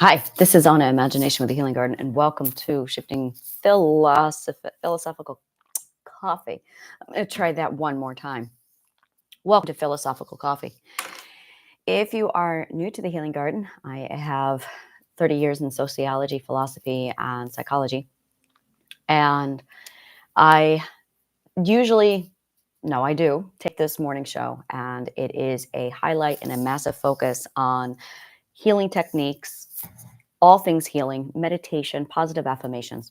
Hi, this is Anna, Imagination with the Healing Garden, and welcome to Shifting Philosophical Coffee. I'm going to try that one more time. Welcome to Philosophical Coffee. If you are new to the Healing Garden, I have 30 years in sociology, philosophy, and psychology. And I I do take this morning show, and it is a highlight and a massive focus on healing techniques, all things healing, meditation, positive affirmations.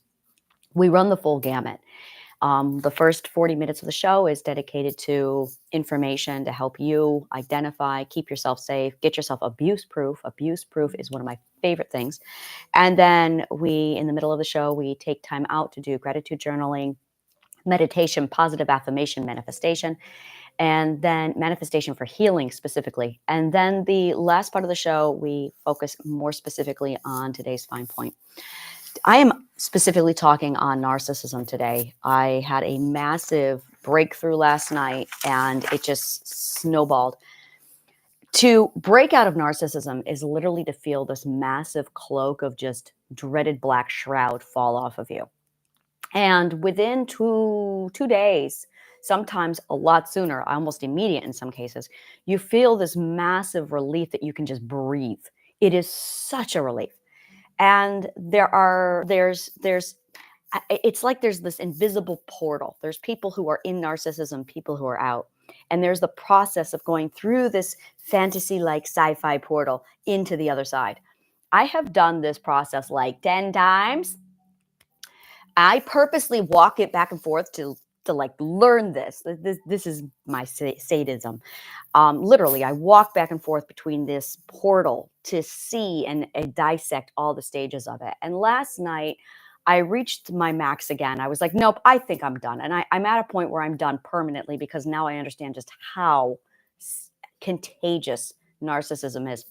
We run the full gamut. The first 40 minutes of the show is dedicated to information to help you identify, keep yourself safe, get yourself abuse proof. Abuse proof is one of my favorite things. And then in the middle of the show, we take time out to do gratitude journaling, meditation, positive affirmation, manifestation, and then manifestation for healing specifically. And then the last part of the show, we focus more specifically on today's fine point. I am specifically talking on narcissism today. I had a massive breakthrough last night, and it just snowballed. To break out of narcissism is literally to feel this massive cloak of just dreaded black shroud fall off of you. And within two days, sometimes a lot sooner, almost immediate in some cases, you feel this massive relief that you can just breathe. It is such a relief. And it's like there's this invisible portal. There's people who are in narcissism, people who are out. And there's the process of going through this fantasy-like sci-fi portal into the other side. I have done this process like 10 times. I purposely walk it back and forth to like learn this. This is my sadism. Literally, I walk back and forth between this portal to see and dissect all the stages of it. And last night, I reached my max again. I was like, nope, I think I'm done. And I'm at a point where I'm done permanently because now I understand just how contagious narcissism is.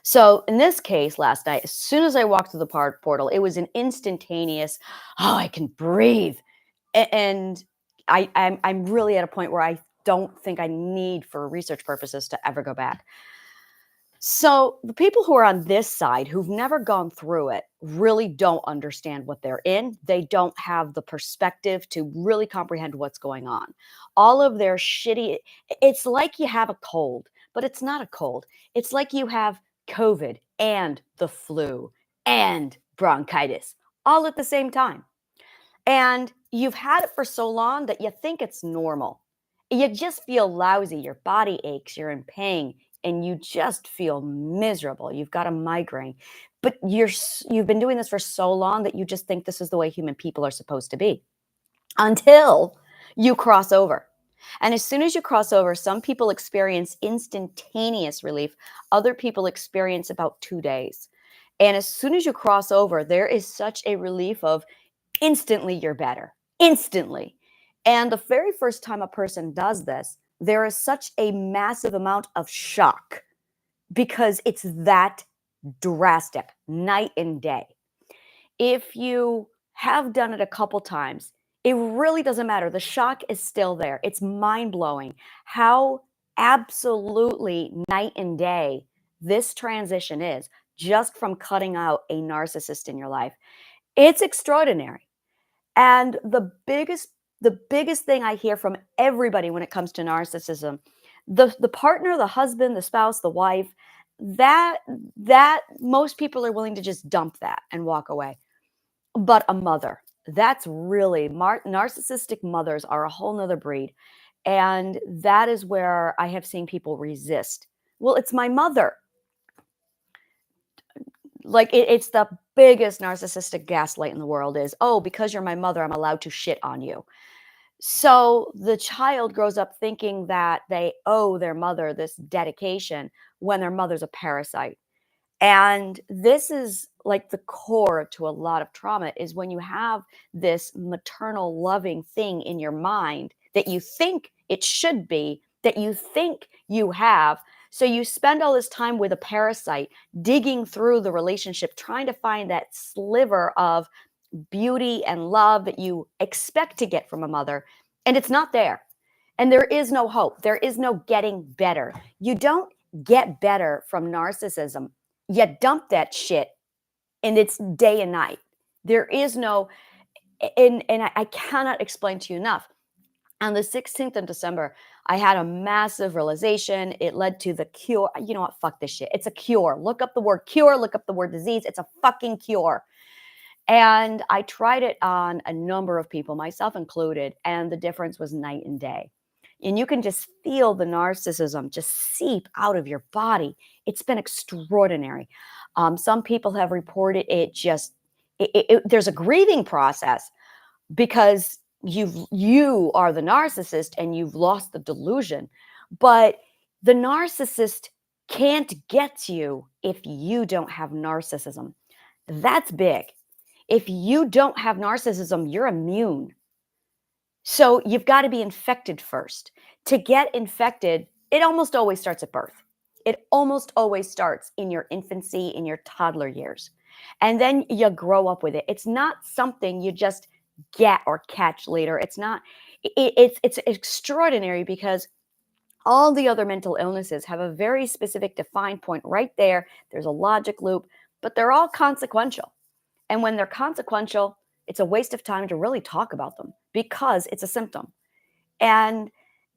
So in this case, last night, as soon as I walked through the portal, it was an instantaneous, oh, I can breathe. And I'm really at a point where I don't think I need, for research purposes, to ever go back. So the people who are on this side, who've never gone through it, really don't understand what they're in. They don't have the perspective to really comprehend what's going on. All of their it's like you have a cold, but it's not a cold. It's like you have COVID and the flu and bronchitis all at the same time. And you've had it for so long that you think it's normal. You just feel lousy. Your body aches. You're in pain. And you just feel miserable. You've got a migraine. But you've been doing this for so long that you just think this is the way human people are supposed to be. Until you cross over. And as soon as you cross over, some people experience instantaneous relief. Other people experience about 2 days. And as soon as you cross over, there is such a relief of instantly you're better. Instantly. And the very first time a person does this, there is such a massive amount of shock because it's that drastic, night and day. If you have done it a couple times, it really doesn't matter. The shock is still there. It's mind-blowing how absolutely night and day this transition is just from cutting out a narcissist in your life. It's extraordinary. And the biggest thing I hear from everybody when it comes to narcissism, the partner, the husband, the spouse, the wife, that most people are willing to just dump that and walk away. But a mother, that's really narcissistic mothers are a whole nother breed. And that is where I have seen people resist. Well, it's my mother. Like it's the biggest narcissistic gaslight in the world is, oh, because you're my mother, I'm allowed to shit on you. So the child grows up thinking that they owe their mother this dedication when their mother's a parasite. And this is like the core to a lot of trauma is when you have this maternal loving thing in your mind that you think it should be, that you think you have. So you spend all this time with a parasite digging through the relationship, trying to find that sliver of beauty and love that you expect to get from a mother, and it's not there. And there is no hope. There is no getting better. You don't get better from narcissism. You dump that shit and it's day and night. There is no, and I cannot explain to you enough. On the 16th of December, I had a massive realization. It led to the cure. You know what? Fuck this shit. It's a cure. Look up the word cure, look up the word disease. It's a fucking cure. And I tried it on a number of people, myself included, and the difference was night and day. And you can just feel the narcissism just seep out of your body. It's been extraordinary. Some people have reported it just, there's a grieving process because you are the narcissist and you've lost the delusion. But the narcissist can't get to you if you don't have narcissism. That's big. If you don't have narcissism, you're immune. So you've got to be infected first. To get infected, it almost always starts at birth. It almost always starts in your infancy, in your toddler years. And then you grow up with it. It's not something you just get or catch later. It's not, it's extraordinary because all the other mental illnesses have a very specific defined point right there. There's a logic loop, but they're all consequential. And when they're consequential, it's a waste of time to really talk about them because it's a symptom. And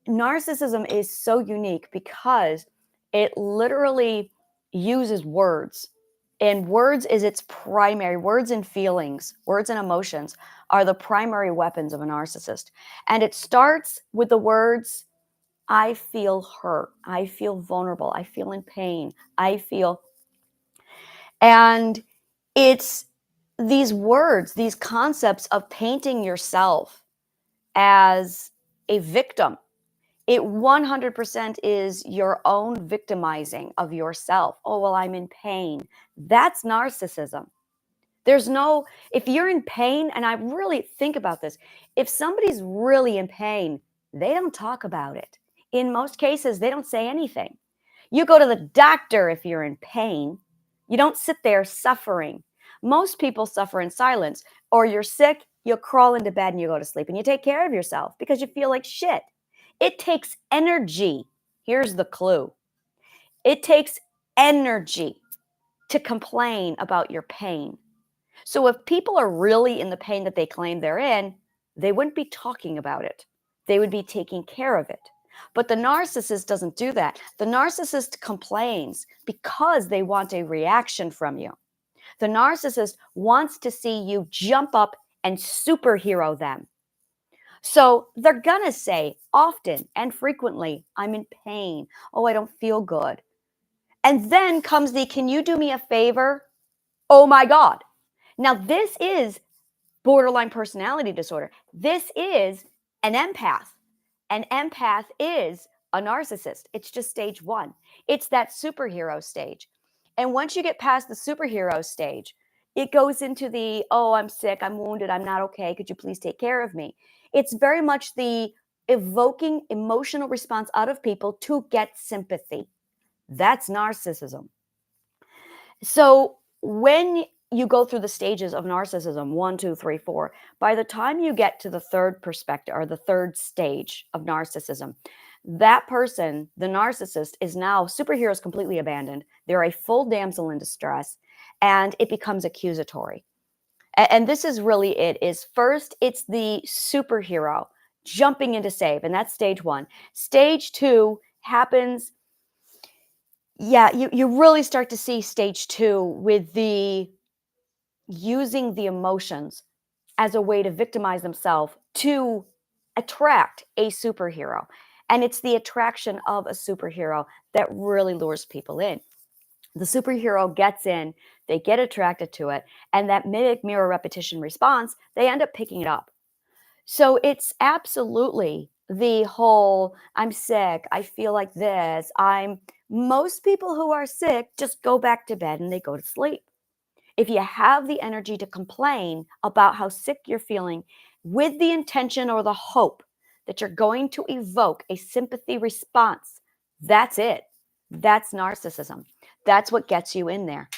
narcissism is so unique because it literally uses words. And words is its primary, words and feelings, words and emotions are the primary weapons of a narcissist. And it starts with the words, I feel hurt, I feel vulnerable, I feel in pain, I feel, and it's these words, these concepts of painting yourself as a victim. It 100% is your own victimizing of yourself. Oh, well, I'm in pain. That's narcissism. There's no, if you're in pain, and I really think about this, if somebody's really in pain, they don't talk about it. In most cases, they don't say anything. You go to the doctor if you're in pain. You don't sit there suffering. Most people suffer in silence, or you're sick, you crawl into bed and you go to sleep and you take care of yourself because you feel like shit. It takes energy. Here's the clue. It takes energy to complain about your pain. So if people are really in the pain that they claim they're in, they wouldn't be talking about it. They would be taking care of it. But the narcissist doesn't do that. The narcissist complains because they want a reaction from you. The narcissist wants to see you jump up and superhero them. So they're going to say often and frequently, I'm in pain. Oh, I don't feel good. And then comes the, can you do me a favor? Oh my God. Now, this is borderline personality disorder. This is an empath. An empath is a narcissist. It's just stage one. It's that superhero stage. And once you get past the superhero stage, it goes into the, oh, I'm sick, I'm wounded, I'm not okay. Could you please take care of me? It's very much the evoking emotional response out of people to get sympathy. That's narcissism. So when you go through the stages of narcissism, 1, 2, 3, 4, by the time you get to the third perspective or the third stage of narcissism, that person, the narcissist, is now superheroes completely abandoned. They're a full damsel in distress, and it becomes accusatory. And this is really it, is first, it's the superhero jumping in to save, and that's stage one. Stage two happens, yeah, you really start to see stage two with the using the emotions as a way to victimize themselves to attract a superhero. And it's the attraction of a superhero that really lures people in. The superhero gets in, they get attracted to it, and that mimic mirror repetition response, they end up picking it up. So it's absolutely the whole, I'm sick, I feel like this. Most people who are sick just go back to bed and they go to sleep. If you have the energy to complain about how sick you're feeling with the intention or the hope that you're going to evoke a sympathy response, that's it. That's narcissism. That's what gets you in there.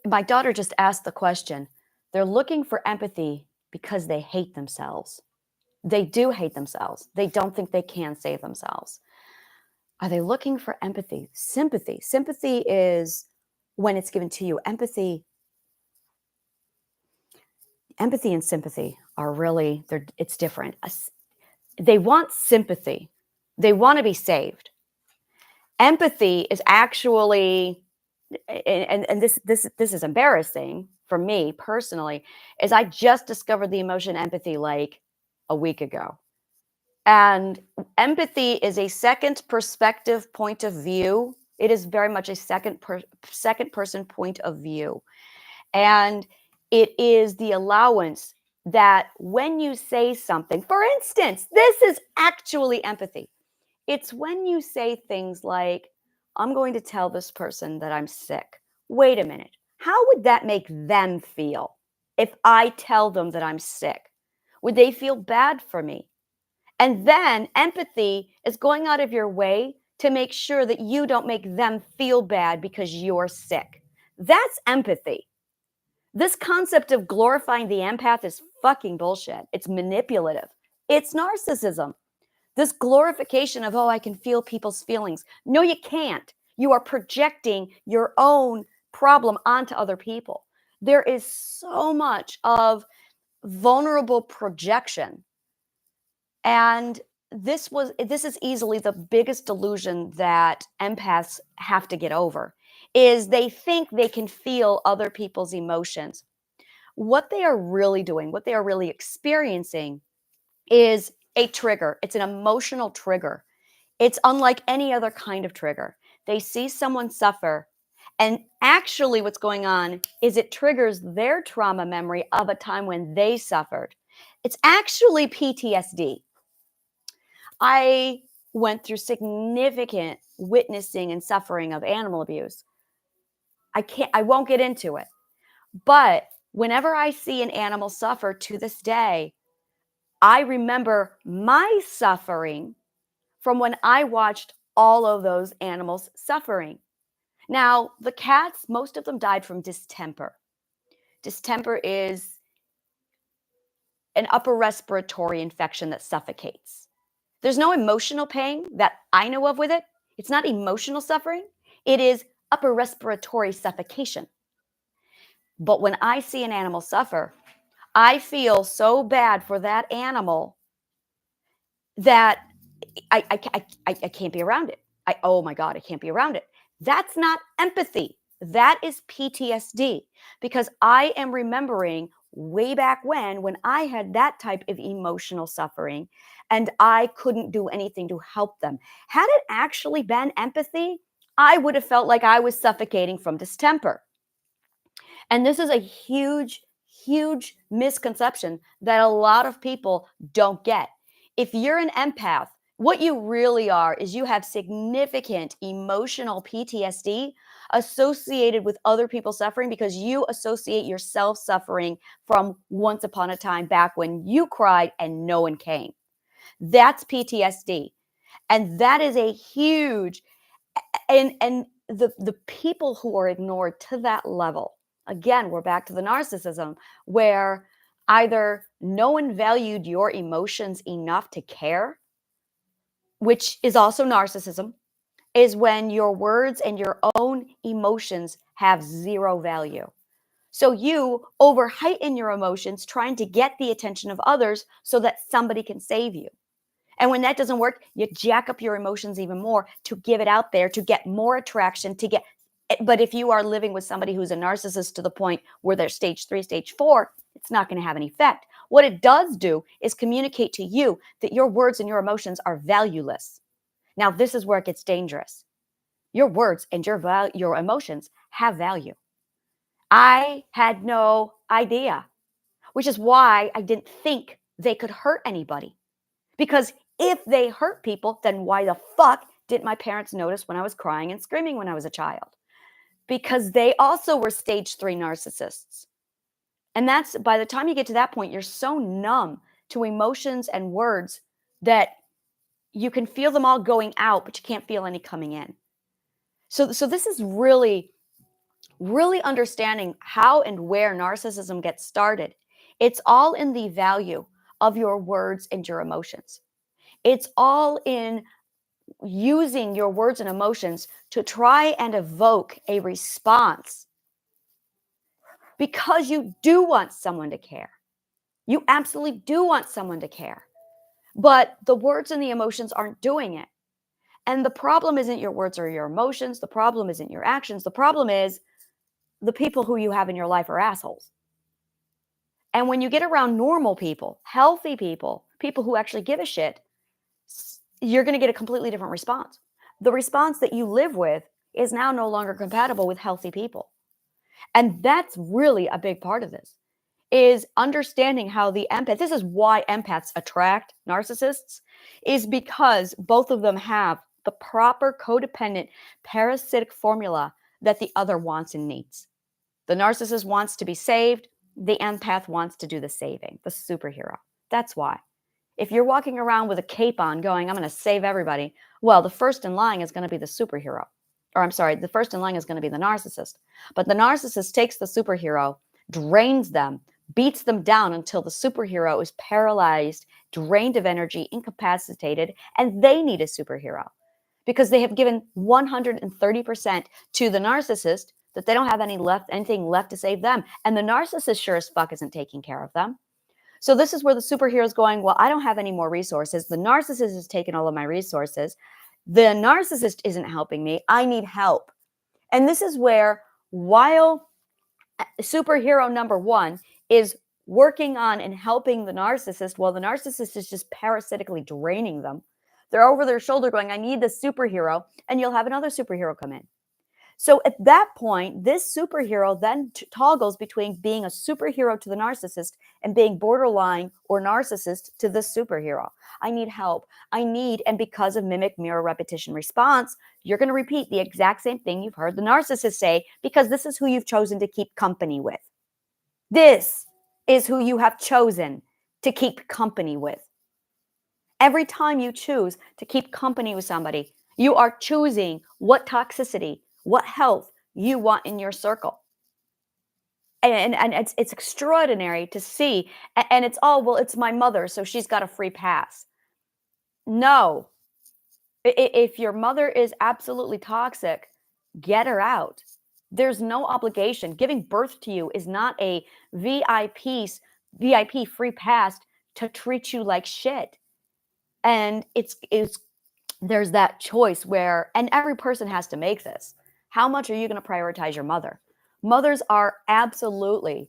My daughter just asked the question. They're looking for empathy because they hate themselves. They do hate themselves. They don't think they can save themselves. Are they looking for empathy? Sympathy. Sympathy is when it's given to you. Empathy and sympathy are really, it's different. They want sympathy. They want to be saved. Empathy is actually, and this is embarrassing for me personally, is I just discovered the emotion empathy like a week ago. And empathy is a second perspective point of view. It is very much a second person point of view. And it is the allowance that when you say something, for instance, this is actually empathy. It's when you say things like, I'm going to tell this person that I'm sick. Wait a minute. How would that make them feel if I tell them that I'm sick? Would they feel bad for me? And then empathy is going out of your way to make sure that you don't make them feel bad because you're sick. That's empathy. This concept of glorifying the empath is fucking bullshit. It's manipulative. It's narcissism. This glorification of, oh, I can feel people's feelings. No, you can't. You are projecting your own problem onto other people. There is so much of vulnerable projection. And this is easily the biggest delusion that empaths have to get over, is they think they can feel other people's emotions. What they are really doing, what they are really experiencing is a trigger. It's an emotional trigger. It's unlike any other kind of trigger. They see someone suffer, and actually what's going on is it triggers their trauma memory of a time when they suffered. It's actually PTSD. I went through significant witnessing and suffering of animal abuse. I won't get into it. But whenever I see an animal suffer to this day, I remember my suffering from when I watched all of those animals suffering. Now, the cats, most of them died from distemper. Distemper is an upper respiratory infection that suffocates. There's no emotional pain that I know of with it. It's not emotional suffering. It is upper respiratory suffocation. But when I see an animal suffer, I feel so bad for that animal that I can't be around it. Oh my God, I can't be around it. That's not empathy. That is PTSD, because I am remembering way back when I had that type of emotional suffering and I couldn't do anything to help them. Had it actually been empathy, I would have felt like I was suffocating from distemper. And this is a huge, huge misconception that a lot of people don't get. If you're an empath, what you really are is you have significant emotional PTSD associated with other people suffering because you associate yourself suffering from once upon a time back when you cried and no one came. That's PTSD. And that is a huge, and the people who are ignored to that level, again, we're back to the narcissism, where either no one valued your emotions enough to care, which is also narcissism, is when your words and your own emotions have zero value. So you over heighten your emotions trying to get the attention of others so that somebody can save you. And when that doesn't work, you jack up your emotions even more to give it out there, to get more attraction, but if you are living with somebody who's a narcissist to the point where they're stage 3, stage 4, it's not going to have any effect. What it does do is communicate to you that your words and your emotions are valueless. Now, this is where it gets dangerous. Your words and your emotions have value. I had no idea, which is why I didn't think they could hurt anybody. Because if they hurt people, then why the fuck didn't my parents notice when I was crying and screaming when I was a child? Because they also were stage 3 narcissists. And that's, by the time you get to that point, you're so numb to emotions and words that you can feel them all going out, but you can't feel any coming in. So this is really, really understanding how and where narcissism gets started. It's all in the value of your words and your emotions. It's all in using your words and emotions to try and evoke a response because you do want someone to care. You absolutely do want someone to care. But the words and the emotions aren't doing it. And the problem isn't your words or your emotions. The problem isn't your actions. The problem is the people who you have in your life are assholes. And when you get around normal people, healthy people, people who actually give a shit, you're going to get a completely different response. The response that you live with is now no longer compatible with healthy people. And that's really a big part of this, is understanding how the empath, this is why empaths attract narcissists, is because both of them have the proper codependent parasitic formula that the other wants and needs. The narcissist wants to be saved. The empath wants to do the saving, the superhero. That's why. If you're walking around with a cape on going, I'm going to save everybody, well, the first in line is going to be the superhero. Or I'm sorry, the first in line is going to be the narcissist. But the narcissist takes the superhero, drains them, beats them down until the superhero is paralyzed, drained of energy, incapacitated, and they need a superhero because they have given 130% to the narcissist that they don't have anything left to save them. And the narcissist sure as fuck isn't taking care of them. So this is where the superhero is going, well, I don't have any more resources. The narcissist has taken all of my resources. The narcissist isn't helping me. I need help. And this is where, while superhero number one is working on and helping the narcissist, while the narcissist is just parasitically draining them, they're over their shoulder going, I need the superhero, and you'll have another superhero come in. So at that point, this superhero then toggles between being a superhero to the narcissist and being borderline or narcissist to the superhero. I need help. I need, and because of mimic, mirror, repetition, response, you're going to repeat the exact same thing you've heard the narcissist say because this is who you've chosen to keep company with. This is who you have chosen to keep company with. Every time you choose to keep company with somebody, you are choosing what toxicity, what health you want in your circle. And it's extraordinary to see. And it's, oh, well, it's my mother, so she's got a free pass. No. If your mother is absolutely toxic, get her out. There's no obligation. Giving birth to you is not a VIP free pass to treat you like shit. And it's there's that choice where, and every person has to make this. How much are you going to prioritize your mother? Mothers are absolutely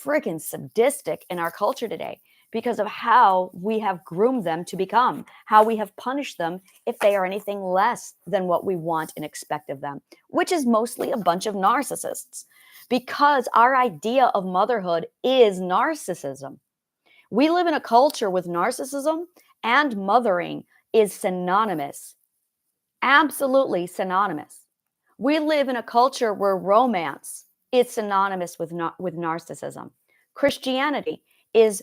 freaking sadistic in our culture today because of how we have groomed them to become, how we have punished them if they are anything less than what we want and expect of them, which is mostly a bunch of narcissists, because our idea of motherhood is narcissism. We live in a culture with narcissism and mothering is synonymous, absolutely synonymous. We live in a culture where romance is synonymous with narcissism. Christianity is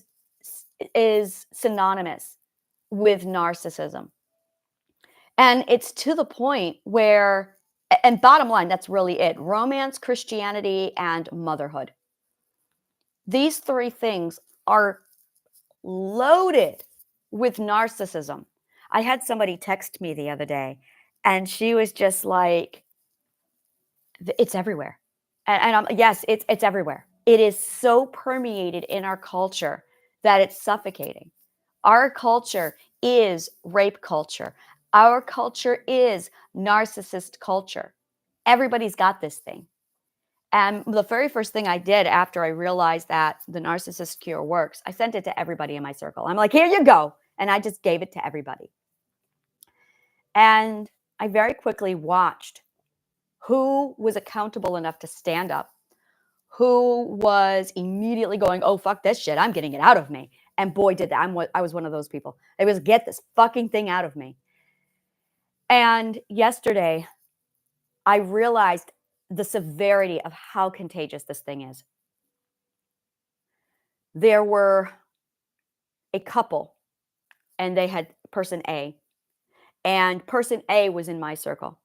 synonymous with narcissism. And it's to the point where, and bottom line, that's really it. Romance, Christianity, and motherhood. These three things are loaded with narcissism. I had somebody text me the other day, and she was just like, it's everywhere. And yes, it's everywhere. It is so permeated in our culture that it's suffocating. Our culture is rape culture. Our culture is narcissist culture. Everybody's got this thing. And the very first thing I did after I realized that the narcissist cure works, I sent it to everybody in my circle. I'm like, here you go. And I just gave it to everybody. And I very quickly watched who was accountable enough to stand up, who was immediately going, oh, fuck this shit. I'm getting it out of me. And boy, did that. I was one of those people. It was, get this fucking thing out of me. And yesterday, I realized the severity of how contagious this thing is. There were a couple, and they had person A, and person A was in my circle.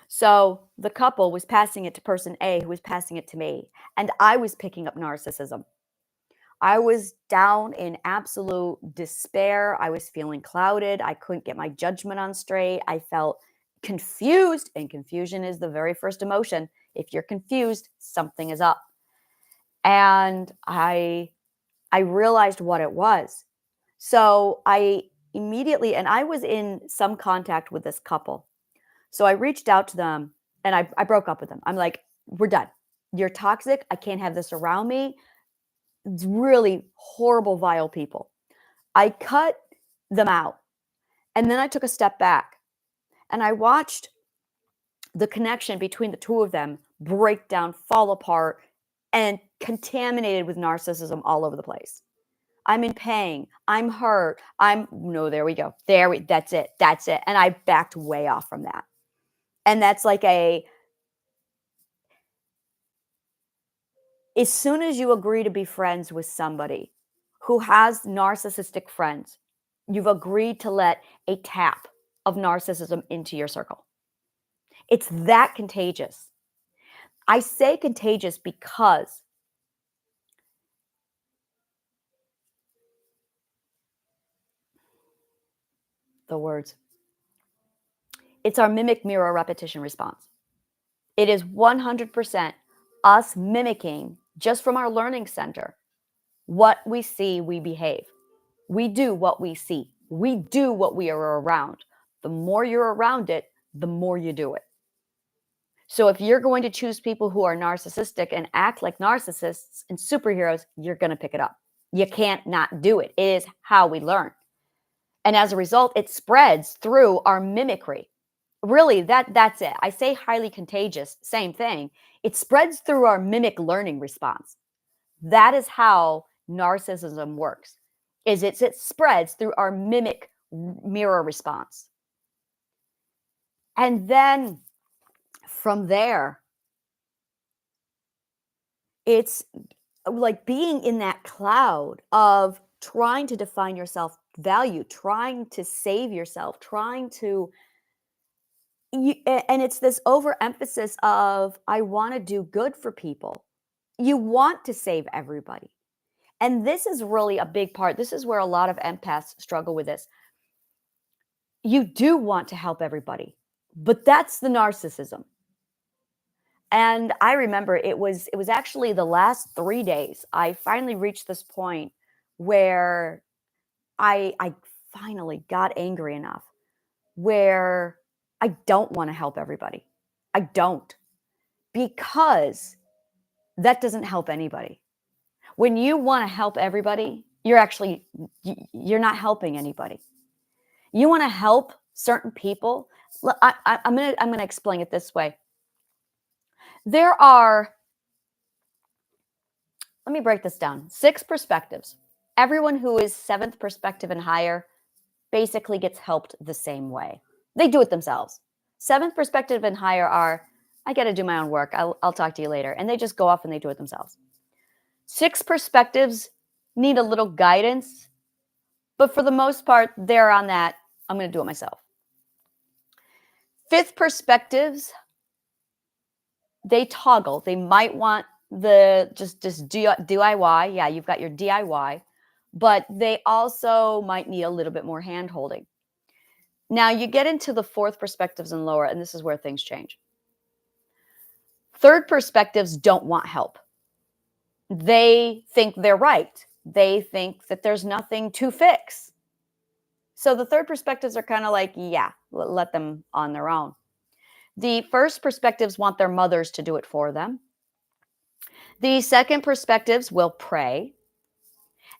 So the couple was passing it to person A, who was passing it to me, and I was picking up narcissism. I was down in absolute despair. I was feeling clouded. I couldn't get my judgment on straight. I felt confused, and confusion is the very first emotion. If you're confused, something is up. And I realized what it was. So I immediately, and I was in some contact with this couple. So I reached out to them and I broke up with them. I'm like, we're done. You're toxic. I can't have this around me. It's really horrible, vile people. I cut them out. And then I took a step back and I watched the connection between the two of them break down, fall apart, and contaminated with narcissism all over the place. I'm in pain. I'm hurt. No, there we go. That's it. That's it. And I backed way off from that. And that's like as soon as you agree to be friends with somebody who has narcissistic friends, you've agreed to let a tap of narcissism into your circle. It's that contagious. I say contagious because the words, it's our mimic mirror repetition response. It is 100% us mimicking just from our learning center. What we see, we behave. We do what we see. We do what we are around. The more you're around it, the more you do it. So if you're going to choose people who are narcissistic and act like narcissists and superheroes, you're going to pick it up. You can't not do it. It is how we learn. And as a result, it spreads through our mimicry. Really, that's it. I say highly contagious, same thing. It spreads through our mimic learning response. That is how narcissism works. It spreads through our mimic mirror response. And then from there, it's like being in that cloud of trying to define your self-value, trying to save yourself, and it's this overemphasis of, I want to do good for people. You want to save everybody. And this is really a big part. This is where a lot of empaths struggle with this. You do want to help everybody, but that's the narcissism. And I remember it was actually the last 3 days, I finally reached this point where I finally got angry enough where I don't want to help everybody. I don't, because that doesn't help anybody. When you want to help everybody, you're not helping anybody. You want to help certain people. I'm gonna explain it this way. There are, let me break this down. 6 perspectives. Everyone who is 7th perspective and higher basically gets helped the same way. They do it themselves. 7th perspective and higher are, I got to do my own work. I'll talk to you later. And they just go off and they do it themselves. 6 perspectives need a little guidance, but for the most part, they're on that, I'm going to do it myself. 5th perspectives, they toggle. They might want the just DIY. Yeah, you've got your DIY, but they also might need a little bit more hand holding. Now you get into the 4th perspectives and lower, and this is where things change. 3rd perspectives don't want help. They think they're right. They think that there's nothing to fix. So the 3rd perspectives are kind of like, yeah, let them on their own. The 1st perspectives want their mothers to do it for them. The 2nd perspectives will pray.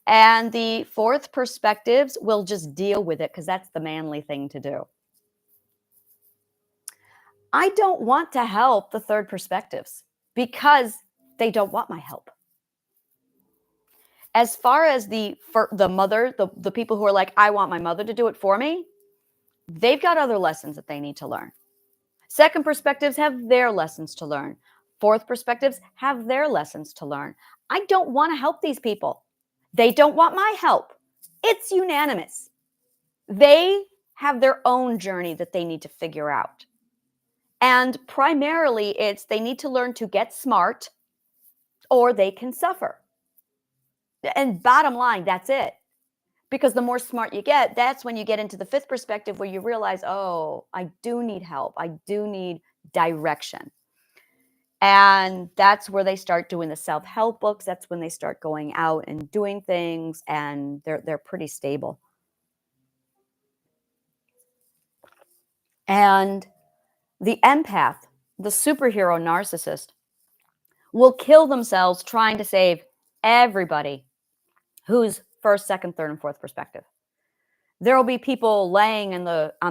And the 4th perspectives will just deal with it because that's the manly thing to do. I don't want to help the 3rd perspectives because they don't want my help. As far as the mother, the people who are like, I want my mother to do it for me, they've got other lessons that they need to learn. 2nd perspectives have their lessons to learn. 4th perspectives have their lessons to learn. I don't want to help these people. They don't want my help. It's unanimous. They have their own journey that they need to figure out. And primarily, it's they need to learn to get smart or they can suffer. And bottom line, that's it. Because the more smart you get, that's when you get into the fifth perspective where you realize, oh, I do need help. I do need direction. And that's where they start doing the self-help books. That's when they start going out and doing things, and they're pretty stable. And the empath, the superhero narcissist, will kill themselves trying to save everybody who's first, second, third, and fourth perspective. There will be people laying on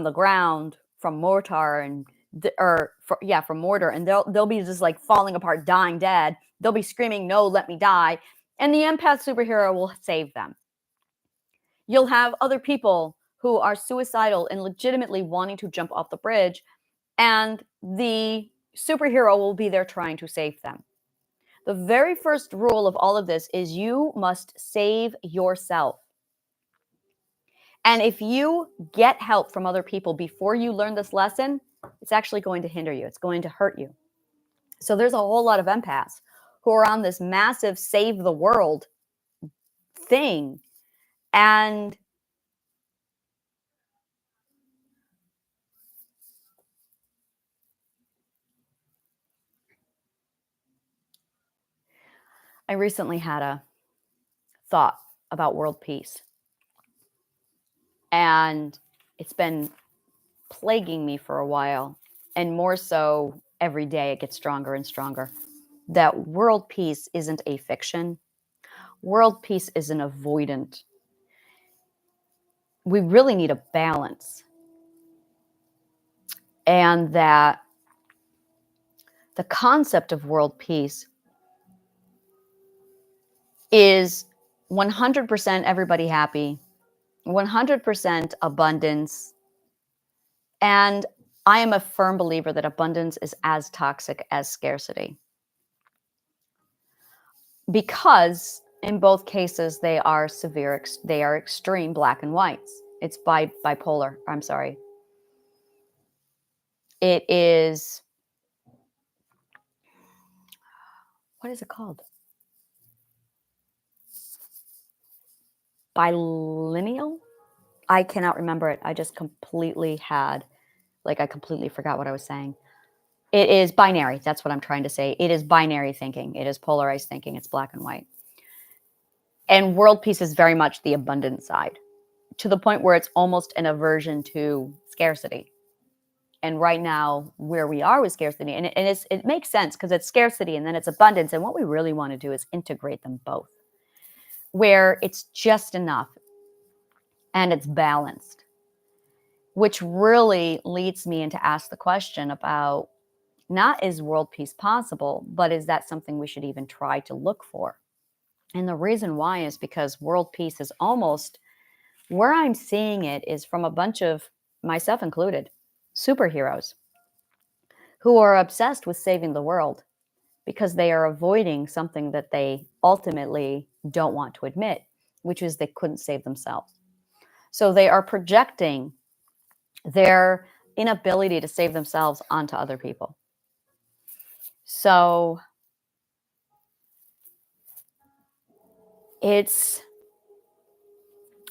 the ground from mortar and from mortar, and they'll be just like falling apart, dying dead. They'll be screaming, "No, let me die!" And the empath superhero will save them. You'll have other people who are suicidal and legitimately wanting to jump off the bridge, and the superhero will be there trying to save them. The very first rule of all of this is you must save yourself. And if you get help from other people before you learn this lesson, it's actually going to hinder you. It's going to hurt you. So there's a whole lot of empaths who are on this massive save the world thing. And I recently had a thought about world peace. And it's been plaguing me for a while. And more so every day, it gets stronger and stronger. That world peace isn't a fiction. World peace is an avoidant. We really need a balance. And that the concept of world peace is 100% everybody happy, 100% abundance. And I am a firm believer that abundance is as toxic as scarcity. Because in both cases, they are they are extreme black and whites. It's bipolar. I'm sorry. It is, what is it called? Bilineal? I cannot remember it. I just completely I completely forgot what I was saying. It is binary. That's what I'm trying to say. It is binary thinking. It is polarized thinking. It's black and white. And world peace is very much the abundant side, to the point where it's almost an aversion to scarcity. And right now, where we are with scarcity, and it makes sense because it's scarcity and then it's abundance. And what we really want to do is integrate them both, where it's just enough and it's balanced, which really leads me into ask the question about, not is world peace possible, but is that something we should even try to look for? And the reason why is because world peace is almost, where I'm seeing it is from a bunch of, myself included, superheroes who are obsessed with saving the world because they are avoiding something that they ultimately don't want to admit, which is they couldn't save themselves. So they are projecting their inability to save themselves onto other people. So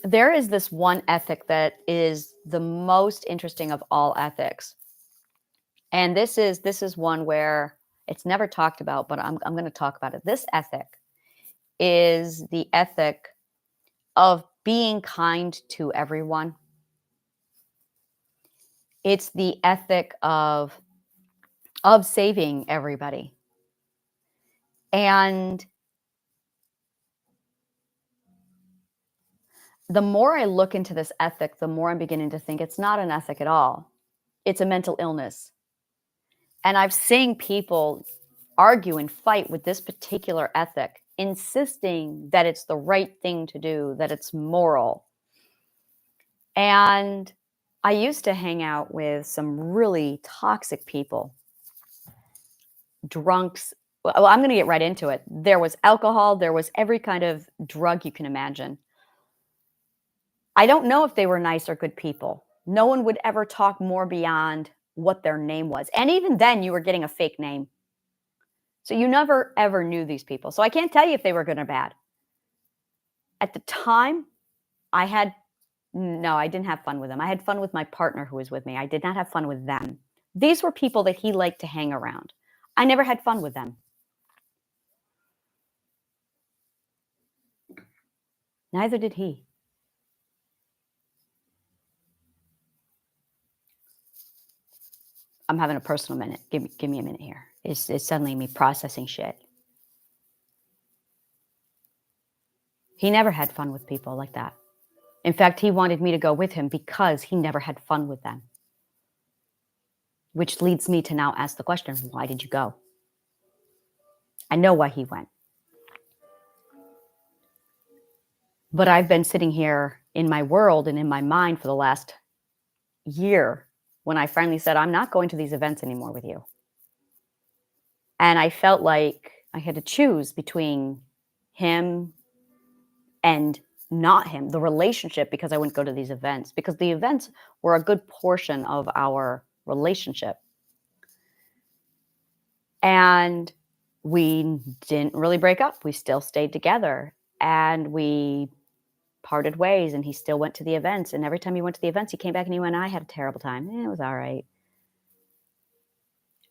there is this one ethic that is the most interesting of all ethics. And this is one where it's never talked about, but I'm going to talk about it. This ethic is the ethic of being kind to everyone. It's the ethic of saving everybody. And the more I look into this ethic, the more I'm beginning to think it's not an ethic at all. It's a mental illness. And I've seen people argue and fight with this particular ethic, insisting that it's the right thing to do, that it's moral. And I used to hang out with some really toxic people, drunks. Well, I'm going to get right into it. There was alcohol. There was every kind of drug you can imagine. I don't know if they were nice or good people. No one would ever talk more beyond what their name was. And even then, you were getting a fake name. So you never, ever knew these people. So I can't tell you if they were good or bad. At the time, I had no, I didn't have fun with them. I had fun with my partner who was with me. I did not have fun with them. These were people that he liked to hang around. I never had fun with them. Neither did he. I'm having a personal minute. Give me a minute here. It's suddenly me processing shit. He never had fun with people like that. In fact, he wanted me to go with him because he never had fun with them. Which leads me to now ask the question, why did you go? I know why he went. But I've been sitting here in my world and in my mind for the last year when I finally said, I'm not going to these events anymore with you. And I felt like I had to choose between him and not him, the relationship, because I wouldn't go to these events, because the events were a good portion of our relationship. And we didn't really break up. We still stayed together and we parted ways, and he still went to the events. And every time he went to the events, he came back and he went, I had a terrible time. It was all right.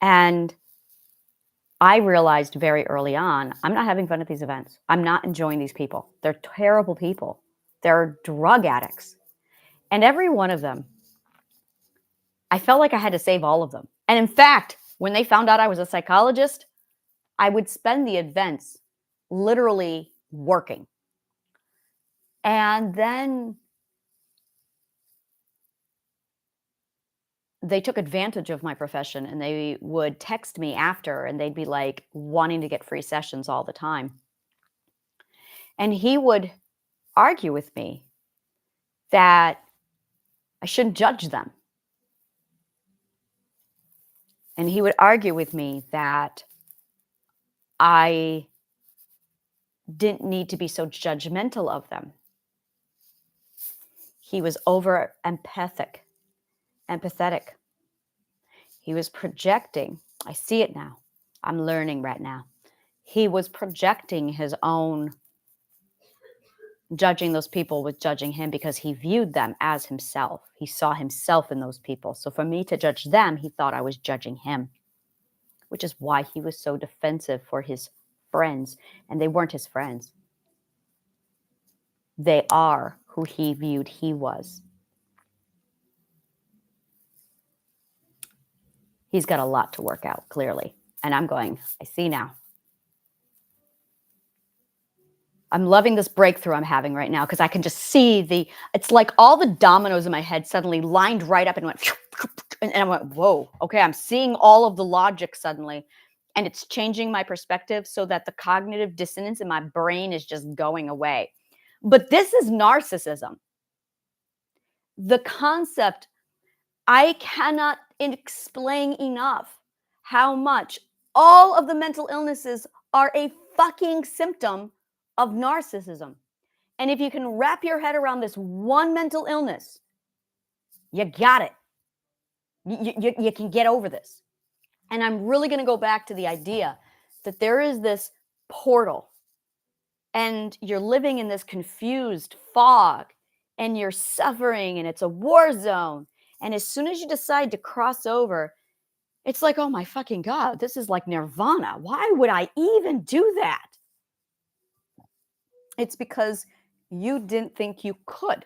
And I realized very early on, I'm not having fun at these events. I'm not enjoying these people. They're terrible people. They're drug addicts. And every one of them, I felt like I had to save all of them. And in fact, when they found out I was a psychologist, I would spend the events literally working. And then they took advantage of my profession, and they would text me after, and they'd be like wanting to get free sessions all the time. And he would argue with me that I shouldn't judge them. And he would argue with me that I didn't need to be so judgmental of them. He was over empathetic. He was projecting. I see it now. I'm learning right now. He was projecting his own judging those people with judging him because he viewed them as himself. He saw himself in those people. So for me to judge them, he thought I was judging him, which is why he was so defensive for his friends. And they weren't his friends. They are who he viewed he was. He's got a lot to work out, clearly. And I'm going, I see now. I'm loving this breakthrough I'm having right now because I can just see it's like all the dominoes in my head suddenly lined right up and went, and I went, whoa, okay, I'm seeing all of the logic suddenly. And it's changing my perspective so that the cognitive dissonance in my brain is just going away. But this is narcissism. The concept, I cannot explain enough how much all of the mental illnesses are a fucking symptom of narcissism. And if you can wrap your head around this one mental illness, you got it. You can get over this. And I'm really going to go back to the idea that there is this portal and you're living in this confused fog and you're suffering and it's a war zone. And as soon as you decide to cross over, it's like, oh my fucking God, this is like nirvana. Why would I even do that? It's because you didn't think you could.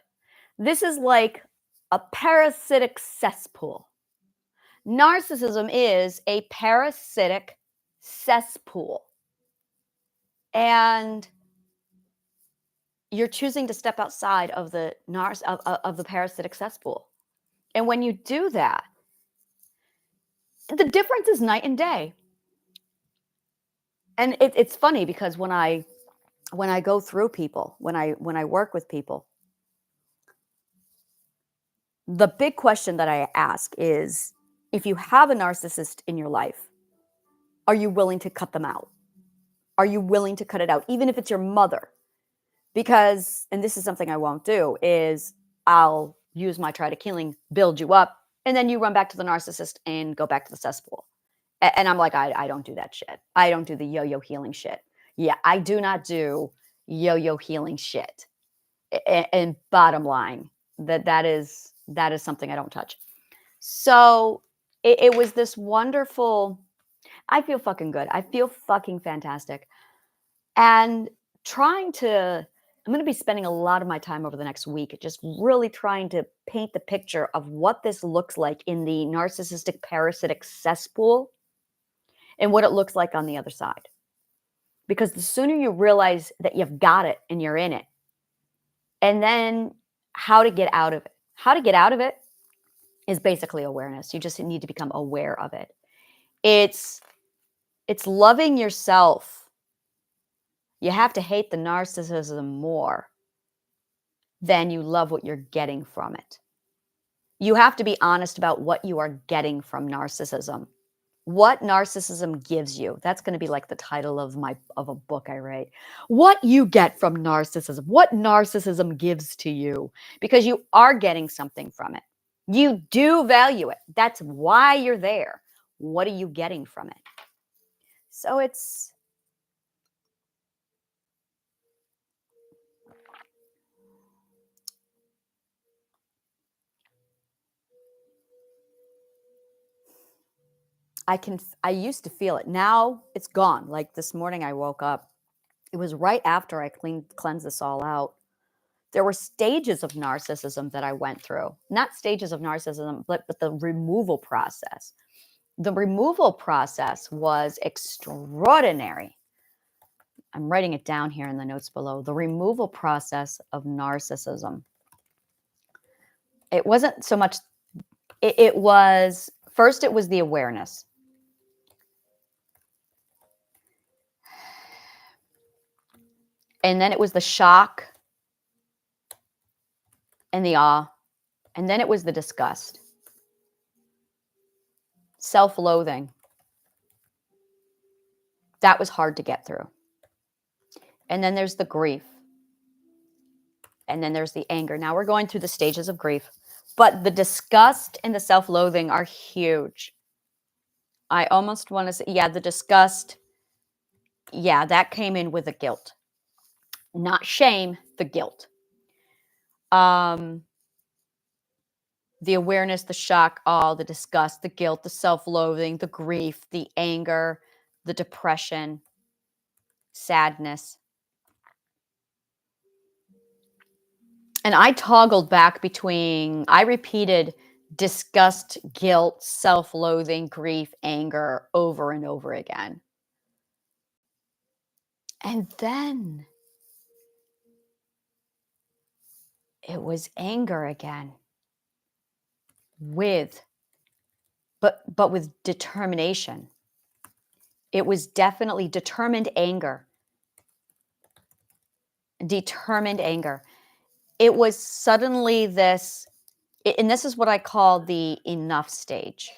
This is like a parasitic cesspool. Narcissism is a parasitic cesspool. And you're choosing to step outside of the of the parasitic cesspool. And when you do that, the difference is night and day. And it's funny because when I go through people, when I work with people, the big question that I ask is, if you have a narcissist in your life, are you willing to cut them out? Are you willing to cut it out, even if it's your mother? Because, and this is something I won't do, is I'll use my try to healing, build you up, and then you run back to the narcissist and go back to the cesspool. And I'm like, I don't do that shit. I don't do the yo-yo healing shit. Yeah, I do not do yo-yo healing shit. And bottom line, that is something I don't touch. So it was this wonderful, I feel fucking good. I feel fucking fantastic. And I'm going to be spending a lot of my time over the next week just really trying to paint the picture of what this looks like in the narcissistic parasitic cesspool and what it looks like on the other side. Because the sooner you realize that you've got it and you're in it, and then how to get out of it. How to get out of it is basically awareness. You just need to become aware of it. It's loving yourself. You have to hate the narcissism more than you love what you're getting from it. You have to be honest about what you are getting from narcissism. What narcissism gives you. That's going to be like the title of a book I write. What you get from narcissism. What narcissism gives to you. Because you are getting something from it. You do value it. That's why you're there. What are you getting from it? So I used to feel it. Now it's gone. Like this morning I woke up. It was right after I cleansed this all out. There were stages of narcissism that I went through. Not stages of narcissism, but the removal process. The removal process was extraordinary. I'm writing it down here in the notes below. The removal process of narcissism. It wasn't so much, it was, first it was the awareness. And then it was the shock and the awe. And then it was the disgust. Self-loathing. That was hard to get through. And then there's the grief. And then there's the anger. Now we're going through the stages of grief. But the disgust and the self-loathing are huge. I almost want to say, yeah, the disgust, yeah, that came in with the guilt. Not shame, the guilt. The awareness, the shock, all the disgust, the guilt, the self-loathing, the grief, the anger, the depression, sadness. And I toggled back between, I repeated disgust, guilt, self-loathing, grief, anger over and over again. And then it was anger again. But with determination. It was definitely determined anger. Determined anger. It was suddenly this, and this is what I call the enough stage.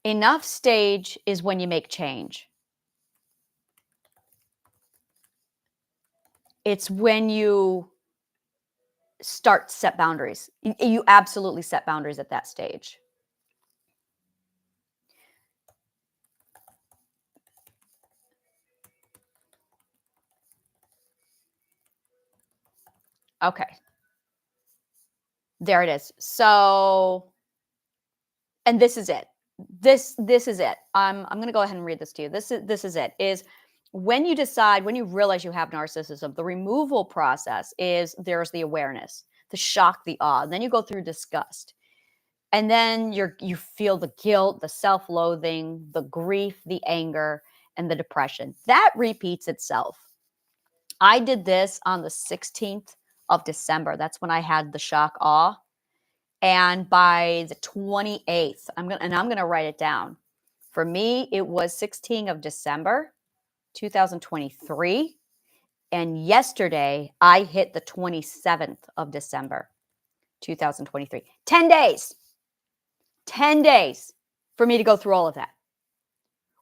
Enough stage is when you make change. It's when you start to set boundaries. You absolutely set boundaries at that stage. Okay. There it is. So, and this is it. This is it. I'm going to go ahead and read this to you. This is it. Is when you decide, when you realize you have narcissism, the removal process is there's the awareness, the shock, the awe. And then you go through disgust. And then you feel the guilt, the self-loathing, the grief, the anger, and the depression. That repeats itself. I did this on the 16th of December. That's when I had the shock, awe. And by the 28th, I'm going to write it down. For me, it was 16th of December, 2023. And yesterday, I hit the 27th of December, 2023. 10 days. 10 days for me to go through all of that.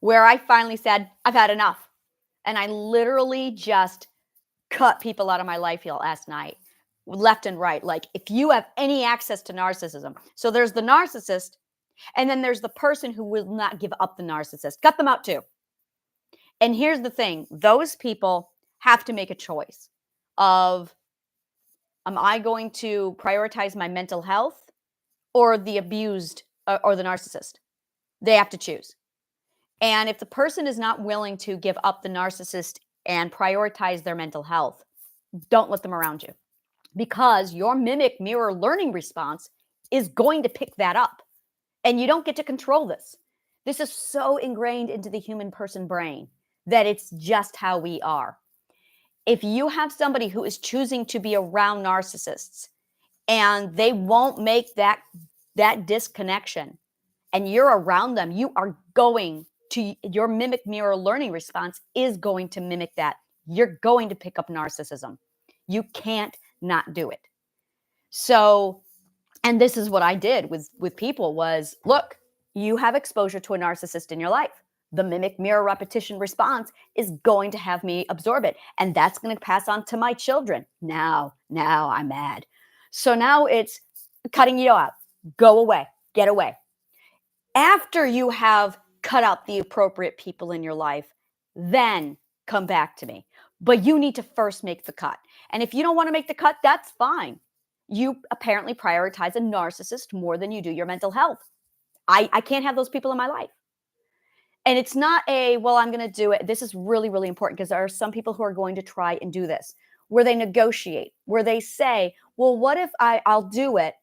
Where I finally said, I've had enough. And I literally just cut people out of my life last night, left and right. Like, if you have any access to narcissism. So there's the narcissist, and then there's the person who will not give up the narcissist. Cut them out too. And here's the thing, those people have to make a choice of, am I going to prioritize my mental health or the abused or the narcissist? They have to choose. And if the person is not willing to give up the narcissist and prioritize their mental health, don't let them around you, because your mimic mirror learning response is going to pick that up. And you don't get to control this. This is so ingrained into the human person brain that it's just how we are. If you have somebody who is choosing to be around narcissists and they won't make that disconnection, and you're around them, you are going to, your mimic mirror learning response is going to mimic that. You're going to pick up narcissism. You can't not do it. So, and this is what I did with people was, look, you have exposure to a narcissist in your life. The mimic mirror repetition response is going to have me absorb it. And that's going to pass on to my children. Now I'm mad. So now it's cutting you out. Go away. Get away. After you have cut out the appropriate people in your life, then come back to me. But you need to first make the cut. And if you don't want to make the cut, that's fine. You apparently prioritize a narcissist more than you do your mental health. I can't have those people in my life. And it's not a, well, I'm going to do it. This is really, really important, because there are some people who are going to try and do this, where they negotiate, where they say, well, what if I'll do it,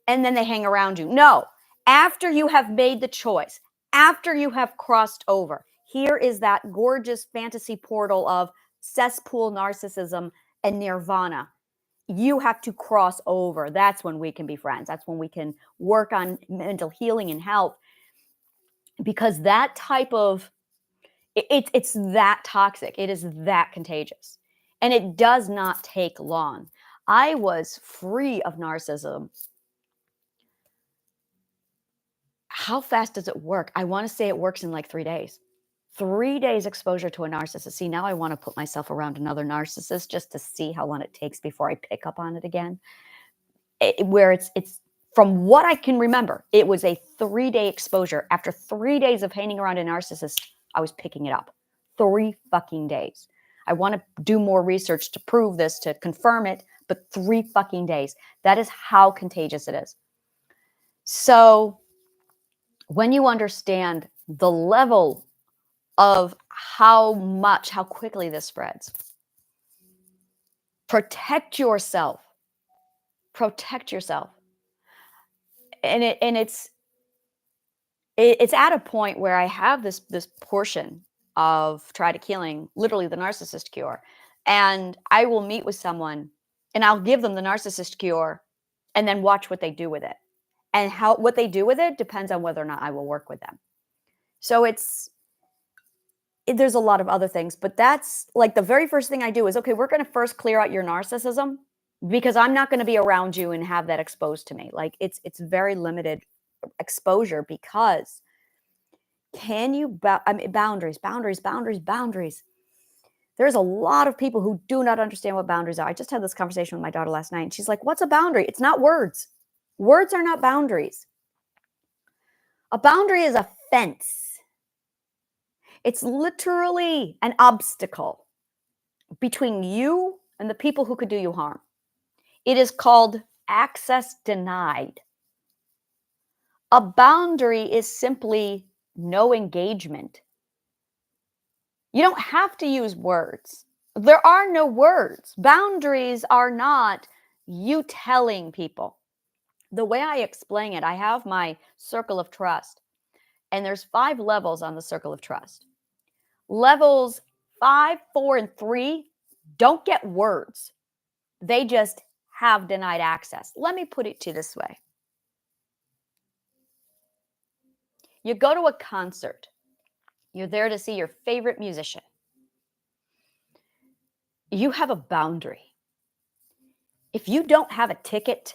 and then they hang around you. No, after you have made the choice, after you have crossed over, here is that gorgeous fantasy portal of cesspool narcissism and nirvana. You have to cross over. That's when we can be friends. That's when we can work on mental healing and health, because that type of, it's that toxic. It is that contagious. And it does not take long. I was free of narcissism. How fast does it work? I want to say it works in like 3 days. 3 days exposure to a narcissist. See, now I want to put myself around another narcissist just to see how long it takes before I pick up on it again. Where it's from what I can remember, it was a 3-day exposure. After 3 days of hanging around a narcissist, I was picking it up. 3 fucking days. I want to do more research to prove this, to confirm it, but 3 fucking days. That is how contagious it is. So when you understand the level of how quickly this spreads, protect yourself. Protect yourself. And it's at a point where I have this portion of Triadic Healing, literally the narcissist cure. And I will meet with someone and I'll give them the narcissist cure and then watch what they do with it. And what they do with it depends on whether or not I will work with them. So there's a lot of other things, but that's like the very first thing I do is, okay, we're going to first clear out your narcissism, because I'm not going to be around you and have that exposed to me. Like it's very limited exposure, because boundaries. There's a lot of people who do not understand what boundaries are. I just had this conversation with my daughter last night, and she's like, what's a boundary? It's not words. Words are not boundaries. A boundary is a fence. It's literally an obstacle between you and the people who could do you harm. It is called access denied. A boundary is simply no engagement. You don't have to use words. There are no words. Boundaries are not you telling people. The way I explain it, I have my circle of trust, and there's 5 levels on the circle of trust. Levels 5, 4, and 3 don't get words. They just have denied access. Let me put it to you this way. You go to a concert. You're there to see your favorite musician. You have a boundary. If you don't have a ticket,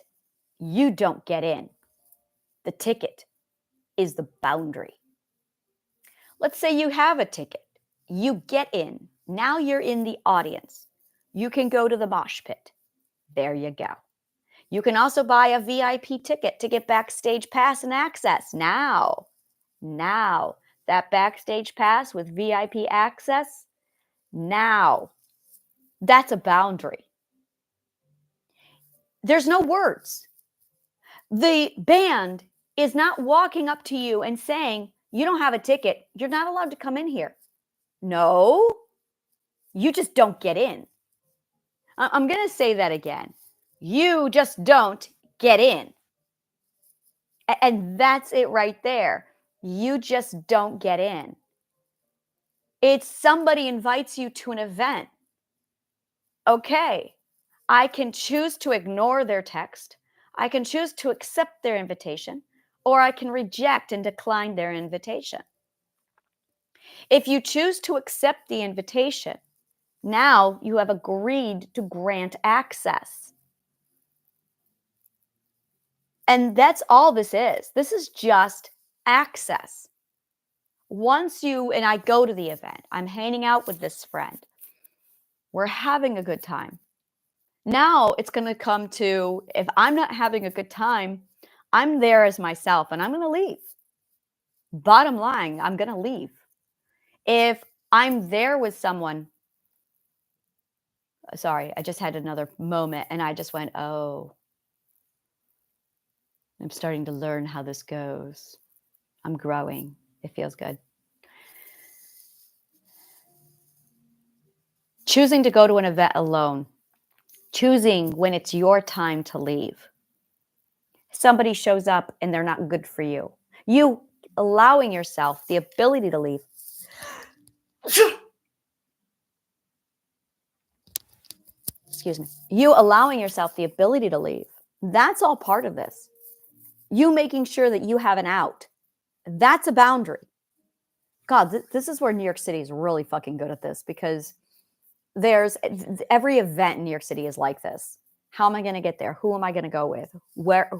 you don't get in. The ticket is the boundary. Let's say you have a ticket. You get in. Now you're in the audience. You can go to the mosh pit. There you go. You can also buy a VIP ticket to get backstage pass and access. Now, that backstage pass with VIP access, now that's a boundary. There's no words. The band is not walking up to you and saying, you don't have a ticket. You're not allowed to come in here. No, you just don't get in. I'm going to say that again. You just don't get in. And that's it right there. You just don't get in. It's somebody invites you to an event. Okay, I can choose to ignore their text. I can choose to accept their invitation, or I can reject and decline their invitation. If you choose to accept the invitation, now you have agreed to grant access. And that's all this is. This is just access. Once and I go to the event, I'm hanging out with this friend. We're having a good time. Now it's going to come to, if I'm not having a good time, I'm there as myself and I'm going to leave. Bottom line, I'm going to leave. If I'm there with someone, sorry, I just had another moment and I just went, oh, I'm starting to learn how this goes. I'm growing. It feels good. Choosing to go to an event alone. Choosing when it's your time to leave. Somebody shows up and they're not good for you. You allowing yourself the ability to leave. Excuse me. You allowing yourself the ability to leave. That's all part of this. You making sure that you have an out. That's a boundary. God, this is where New York City is really fucking good at this, because there's every event in New York City is like this. How am I going to get there? Who am I going to go with?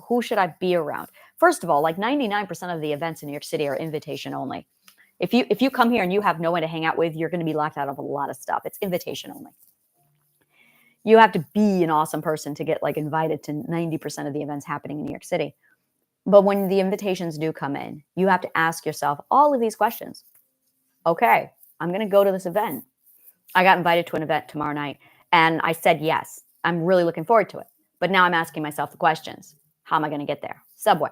Who should I be around? First of all, like 99% of the events in New York City are invitation only. If you come here and you have no one to hang out with, you're going to be locked out of a lot of stuff. It's invitation only. You have to be an awesome person to get like invited to 90% of the events happening in New York City. But when the invitations do come in, you have to ask yourself all of these questions. Okay, I'm going to go to this event. I got invited to an event tomorrow night and I said yes. I'm really looking forward to it. But now I'm asking myself the questions. How am I going to get there? Subway.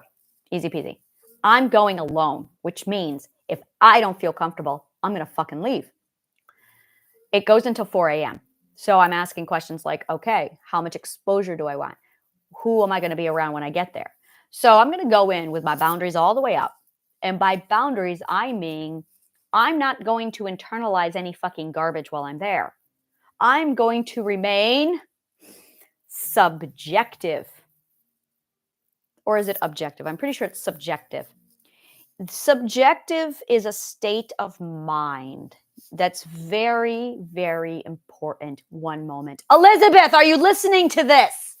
Easy peasy. I'm going alone, which means if I don't feel comfortable, I'm going to fucking leave. It goes until 4 a.m. So I'm asking questions like, okay, how much exposure do I want? Who am I going to be around when I get there? So I'm going to go in with my boundaries all the way up. And by boundaries, I mean, I'm not going to internalize any fucking garbage while I'm there. I'm going to remain subjective. Or is it objective? I'm pretty sure it's subjective. Subjective is a state of mind. That's very, very important. One moment. Elizabeth, are you listening to this?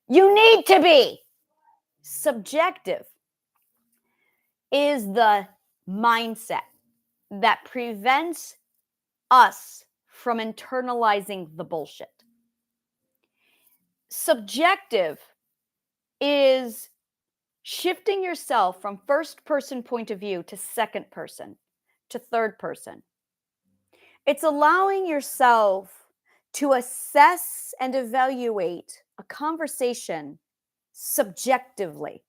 You need to be. Subjective is the mindset that prevents us from internalizing the bullshit. Subjective is shifting yourself from first person point of view to second person to third person. It's allowing yourself to assess and evaluate a conversation subjectively.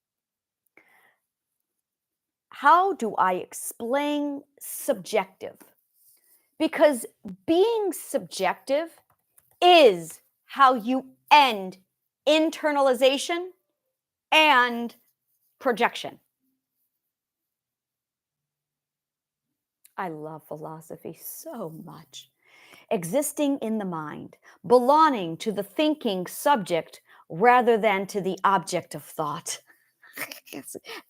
How do I explain subjective? Because being subjective is how you end internalization and projection. I love philosophy so much. Existing in the mind, belonging to the thinking subject rather than to the object of thought.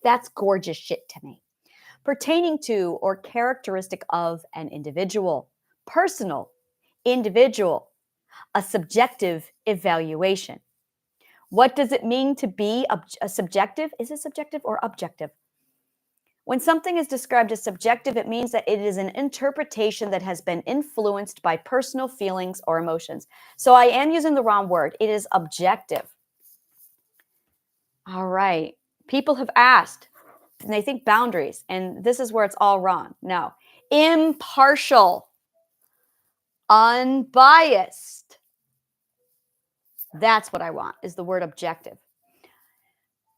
That's gorgeous shit to me. Pertaining to or characteristic of an individual, personal, individual, a subjective evaluation. What does it mean to be a subjective? Is it subjective or objective? When something is described as subjective, it means that it is an interpretation that has been influenced by personal feelings or emotions. So I am using the wrong word. It is objective. All right. People have asked, And they think boundaries, and this is where it's all wrong. No. Impartial, unbiased. That's what I want, is the word objective.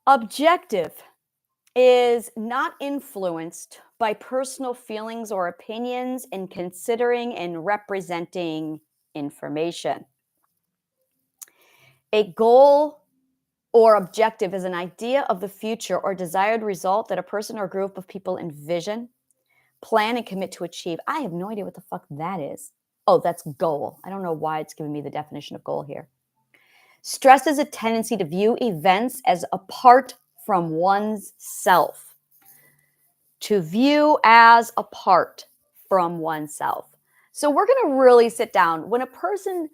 Objective is not influenced by personal feelings or opinions in considering and representing information. A goal or objective is an idea of the future or desired result that a person or group of people envision, plan, and commit to achieve. I have no idea what the fuck that is. Oh, that's goal. I don't know why it's giving me the definition of goal here. Stresses a tendency to view events as apart from one's self. To view as apart from oneself. So we're going to really sit down. When a person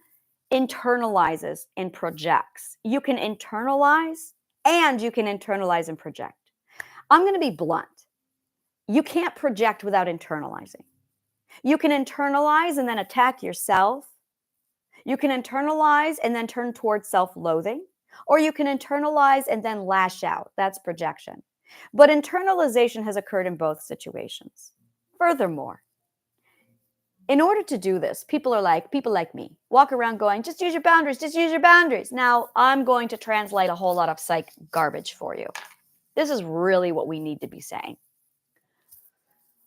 internalizes and projects, you can internalize and you can internalize and project. I'm going to be blunt. You can't project without internalizing. You can internalize and then attack yourself. You can internalize and then turn towards self-loathing, or you can internalize and then lash out. That's projection. But internalization has occurred in both situations. Furthermore, in order to do this, people like me, walk around going, just use your boundaries, just use your boundaries. Now, I'm going to translate a whole lot of psych garbage for you. This is really what we need to be saying.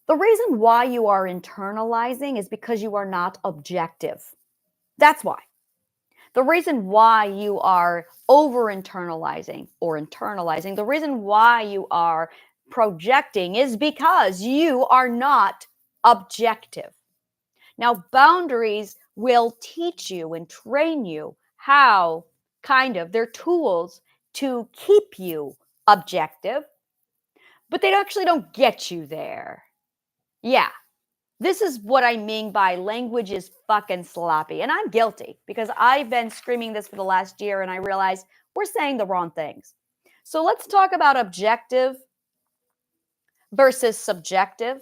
The reason why you are internalizing is because you are not objective. That's why. The reason why you are over-internalizing or internalizing, the reason why you are projecting is because you are not objective. Now, boundaries will teach you and train you how, they're tools to keep you objective, but they actually don't get you there. Yeah. This is what I mean by language is fucking sloppy. And I'm guilty because I've been screaming this for the last year and I realized we're saying the wrong things. So let's talk about objective versus subjective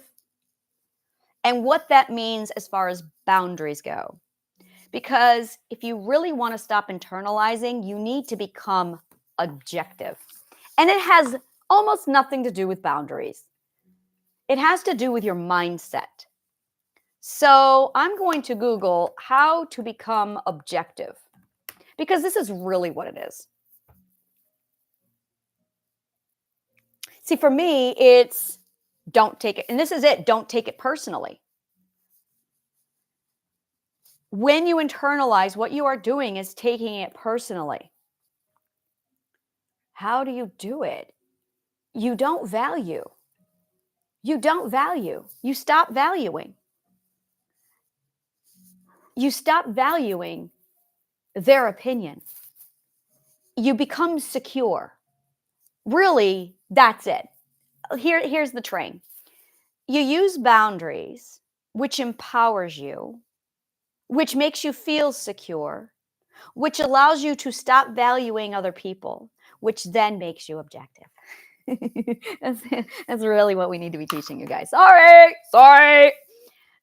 and what that means as far as boundaries go. Because if you really want to stop internalizing, you need to become objective. And it has almost nothing to do with boundaries. It has to do with your mindset. So I'm going to Google how to become objective, because this is really what it is. See, for me, it's don't take it, and this is it, don't take it personally. When you internalize, what you are doing is taking it personally. How do you do it? You don't value. You don't value. You stop valuing. You stop valuing their opinion. You become secure. Really, that's it. Here's the train. You use boundaries, which empowers you, which makes you feel secure, which allows you to stop valuing other people, which then makes you objective. That's really what we need to be teaching you guys. Sorry.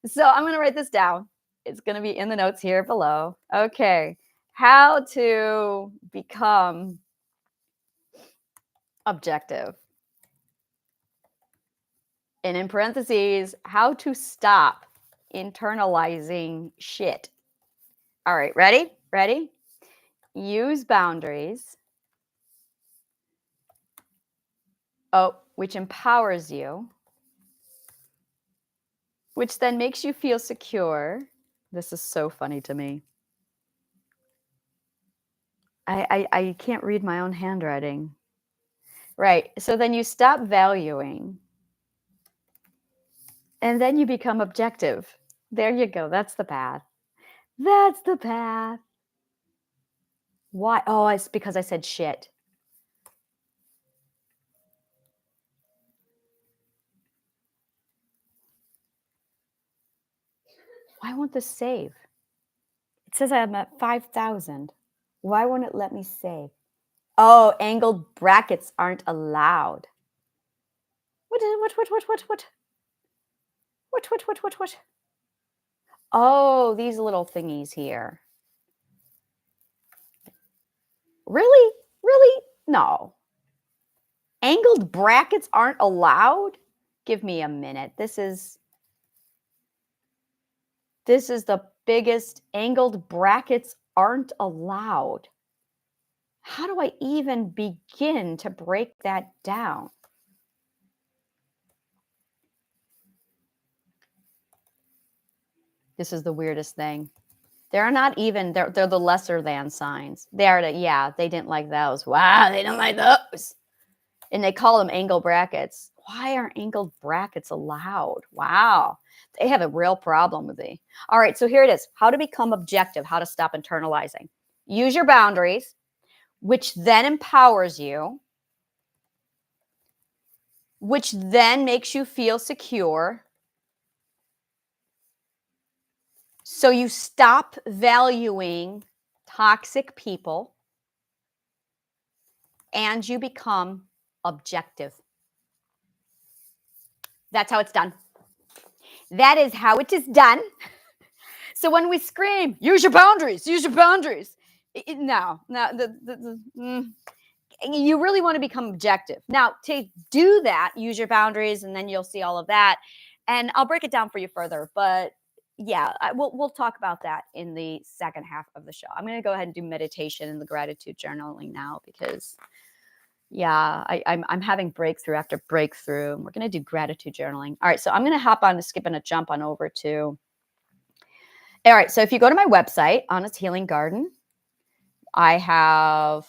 So I'm going to write this down. It's going to be in the notes here below. Okay. How to become objective. And in parentheses, how to stop internalizing shit. All right, ready? Ready? Use boundaries. Oh, which empowers you, which then makes you feel secure. This is so funny to me. I can't read my own handwriting. Right, so then you stop valuing, and then you become objective. There you go, that's the path. That's the path. Why? Oh, it's because I said shit. Why won't this save? It says I'm at 5,000. Why won't it let me save? Oh, angled brackets aren't allowed. What? Oh, these little thingies here. Really? Really? No. Angled brackets aren't allowed? Give me a minute. This is the biggest. Angled brackets aren't allowed. How do I even begin to break that down? This is the weirdest thing. They're not even, they're the lesser than signs. They are, yeah, they didn't like those. Wow, they don't like those. And they call them angle brackets. Why aren't angled brackets allowed? Wow. They have a real problem with me. All right, so here it is. How to become objective, how to stop internalizing. Use your boundaries, which then empowers you, which then makes you feel secure. So you stop valuing toxic people and you become objective. That's how it's done. That is how it is done. So when we scream, use your boundaries, no, you really want to become objective. Now, to do that, use your boundaries, and then you'll see all of that. And I'll break it down for you further. But yeah, we'll talk about that in the second half of the show. I'm going to go ahead and do meditation and the gratitude journaling now because, yeah, I'm having breakthrough after breakthrough. And we're going to do gratitude journaling. All right, so I'm going to hop on, skip and a jump on over to. All right, so if you go to my website, Honest Healing Garden, I have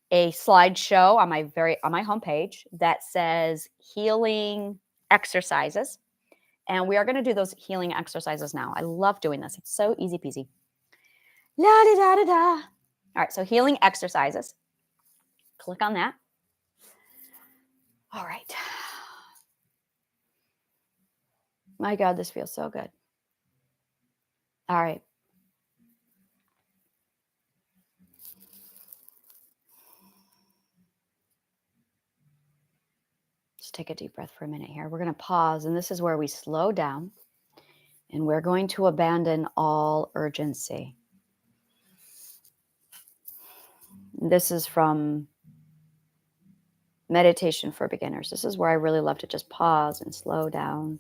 a slideshow on my homepage that says healing exercises. And we are going to do those healing exercises now. I love doing this. It's so easy peasy. La da da da da. All right, so healing exercises. Click on that. All right. My God, this feels so good. All right. Just take a deep breath for a minute here. We're going to pause, and this is where we slow down, and we're going to abandon all urgency. This is from Meditation for Beginners. This is where I really love to just pause and slow down.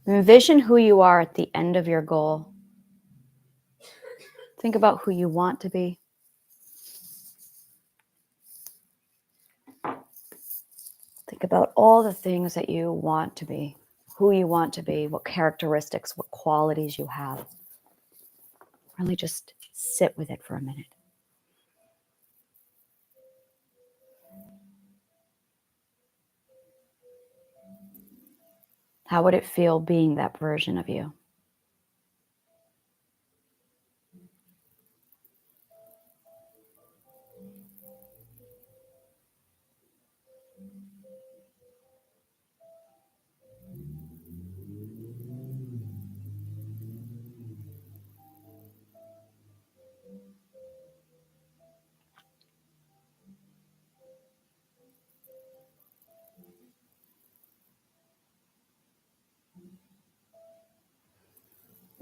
Envision who you are at the end of your goal. Think about who you want to be. Think about all the things that you want to be, who you want to be, what characteristics, what qualities you have. Really just sit with it for a minute. How would it feel being that version of you?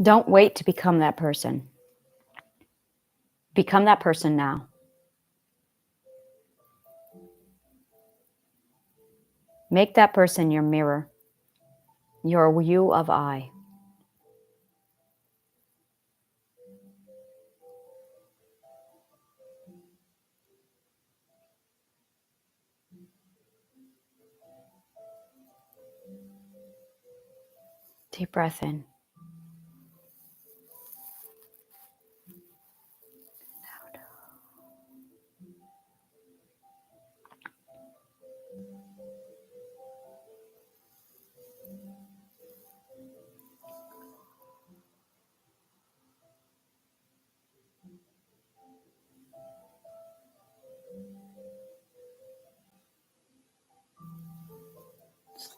Don't wait to become that person. Become that person now. Make that person your mirror, your view of I. Deep breath in.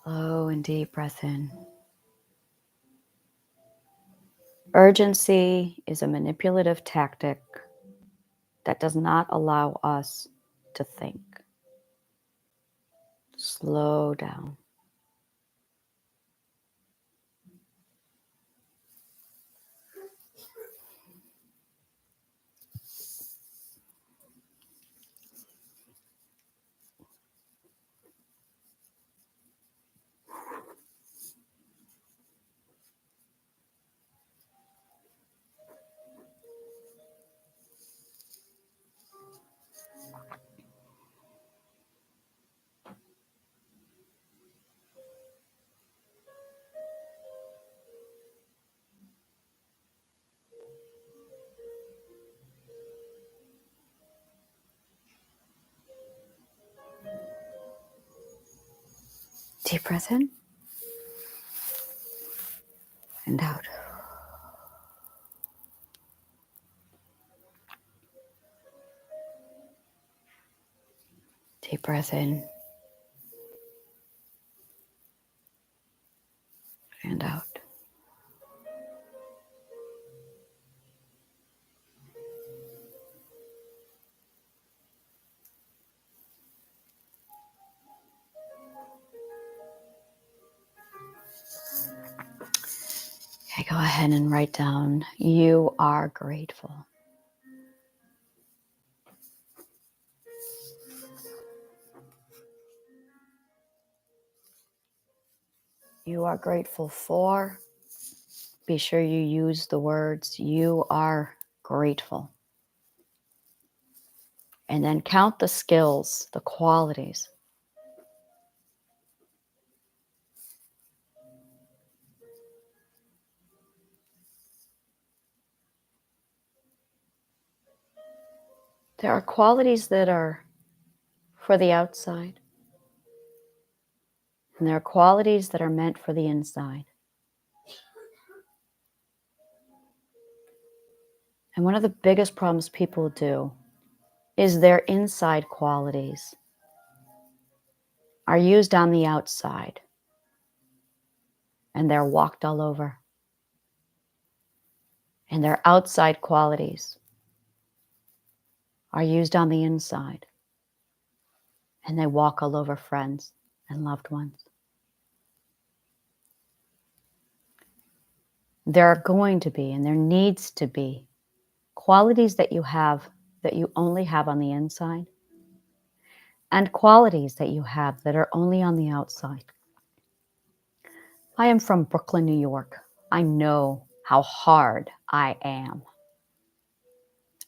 Slow and deep breath in. Urgency is a manipulative tactic that does not allow us to think. Slow down. Deep breath in and out. Deep breath in and out. Okay, go ahead and write down, you are grateful. You are grateful for. Be sure you use the words, you are grateful. And then count the skills, the qualities. There are qualities that are for the outside, and there are qualities that are meant for the inside. And one of the biggest problems people do is their inside qualities are used on the outside, and they're walked all over. And their outside qualities are used on the inside, and they walk all over friends and loved ones. There are going to be, and there needs to be, qualities that you have that you only have on the inside, and qualities that you have that are only on the outside. I am from Brooklyn, New York. I know how hard I am.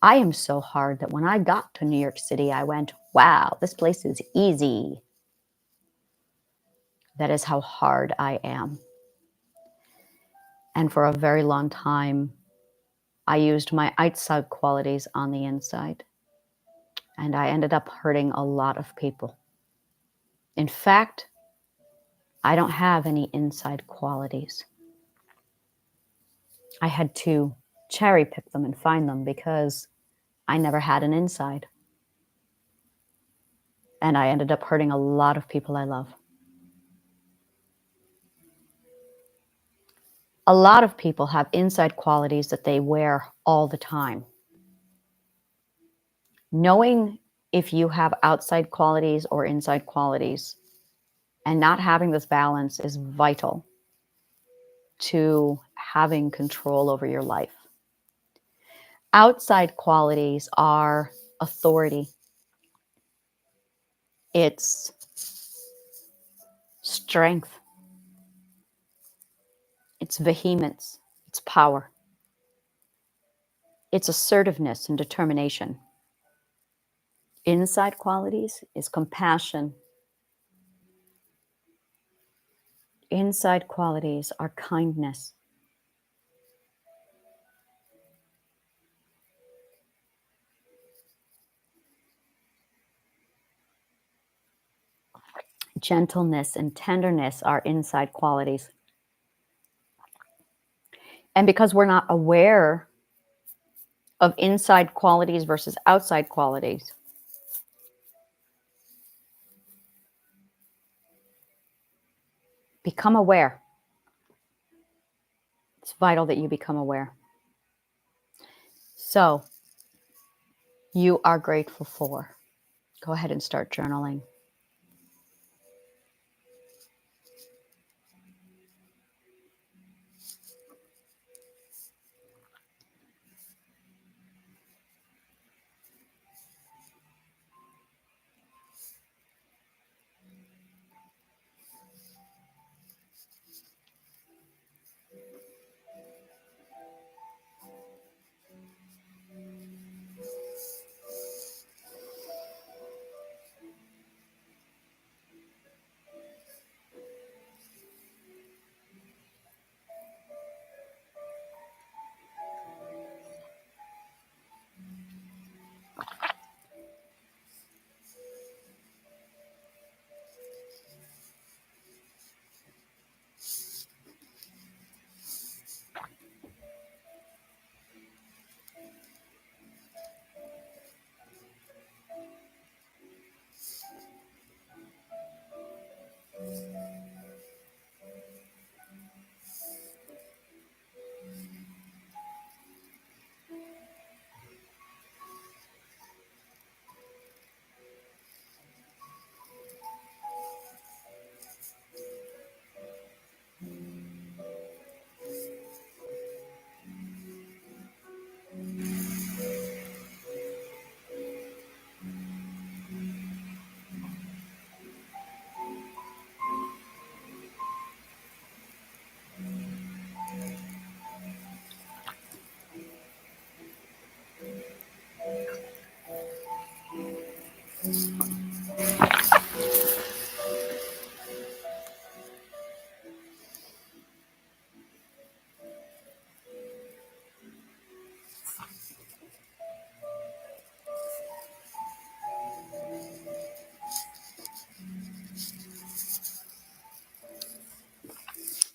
I am so hard that when I got to New York City, I went, wow, this place is easy. That is how hard I am. And for a very long time, I used my outside qualities on the inside. And I ended up hurting a lot of people. In fact, I don't have any inside qualities. I had to cherry pick them and find them because I never had an inside. And I ended up hurting a lot of people I love. A lot of people have inside qualities that they wear all the time. Knowing if you have outside qualities or inside qualities and not having this balance is vital to having control over your life. Outside qualities are authority. It's strength. It's vehemence. It's power. It's assertiveness and determination. Inside qualities is compassion. Inside qualities are kindness. Gentleness and tenderness are inside qualities. And because we're not aware of inside qualities versus outside qualities, become aware. It's vital that you become aware. So, you are grateful for. Go ahead and start journaling.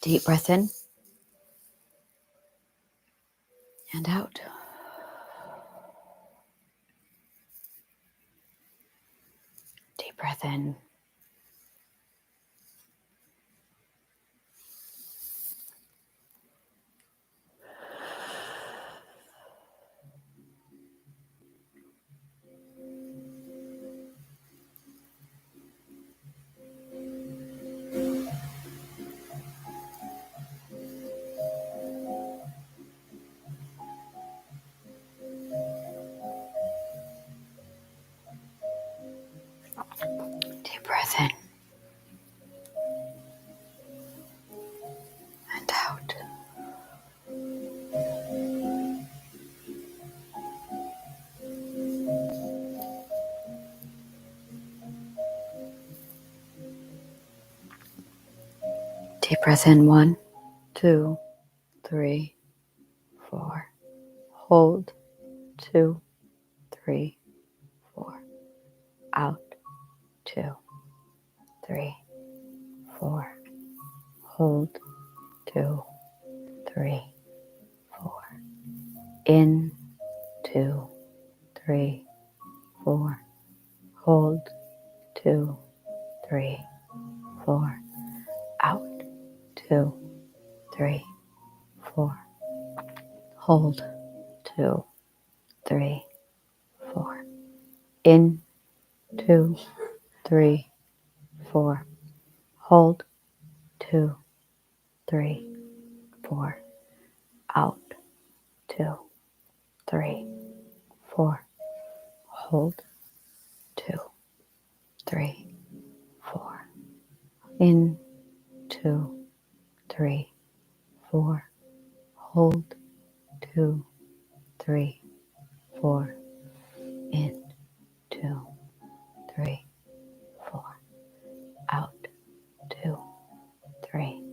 Deep breath in and out. Deep breath in. Deep breath in and out. Deep breath in. 1, 2, 3, 4. Hold. 2, 3, 4. Out. 2, 3, 4. Hold. 2, 3, 4. In. 2, 3, 4. Hold. 2, 3, 4. Out. 2, 3, 4. Hold. 2, 3, 4. In. 2, 3, 4. Hold. 2, 3, 4. Out. 2, 3, 4. Hold. 2, 3, 4. In. 2, 3, 4. Hold. 2, 3, 4. In. 2, 3, 4. Out. 2, 3,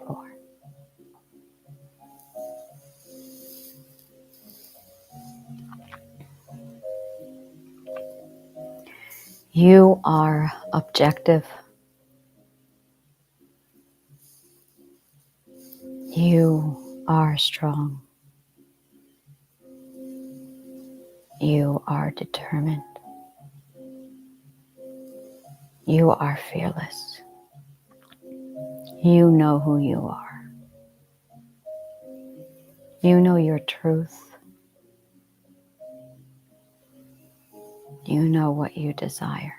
4. You are objective. You are strong. You are determined. You are fearless. You know who you are. You know your truth. You know what you desire.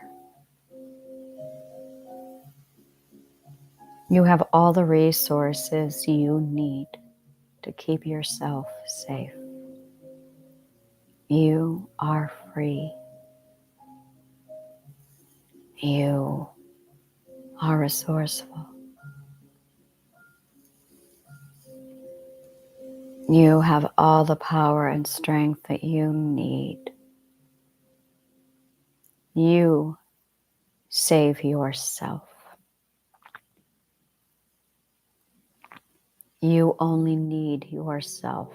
You have all the resources you need to keep yourself safe. You are free. You are resourceful. You have all the power and strength that you need. You save yourself. You only need yourself.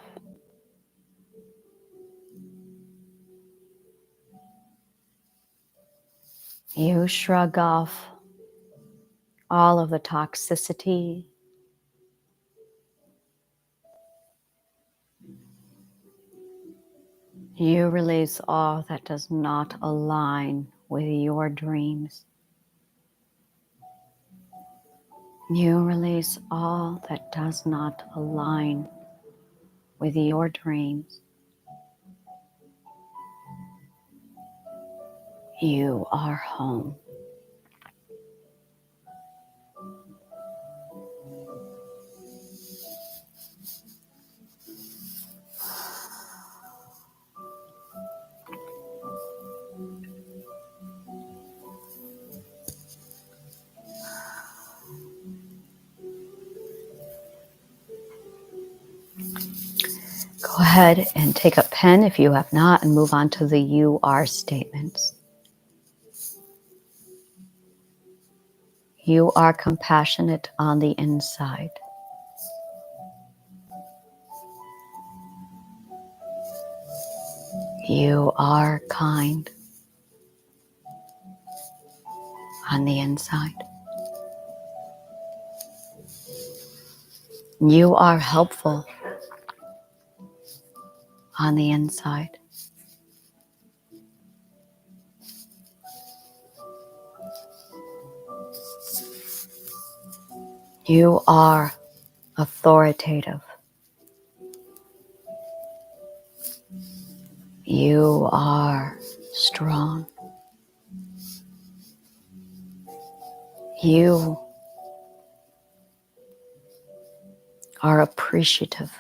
You shrug off all of the toxicity. You release all that does not align with your dreams. You release all that does not align with your dreams. You are home. Go ahead and take a pen if you have not and move on to the you are statements. You are compassionate on the inside. You are kind on the inside. You are helpful on the inside. You are authoritative. You are strong. You are appreciative.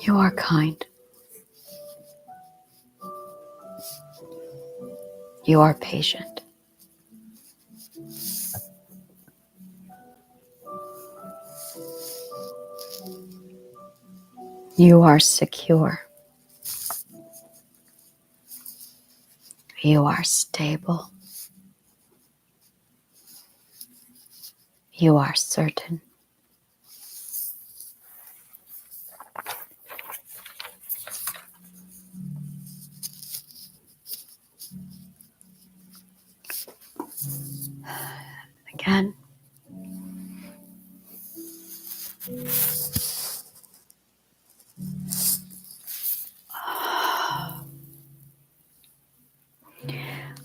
You are kind. You are patient. You are secure. You are stable. You are certain. Again.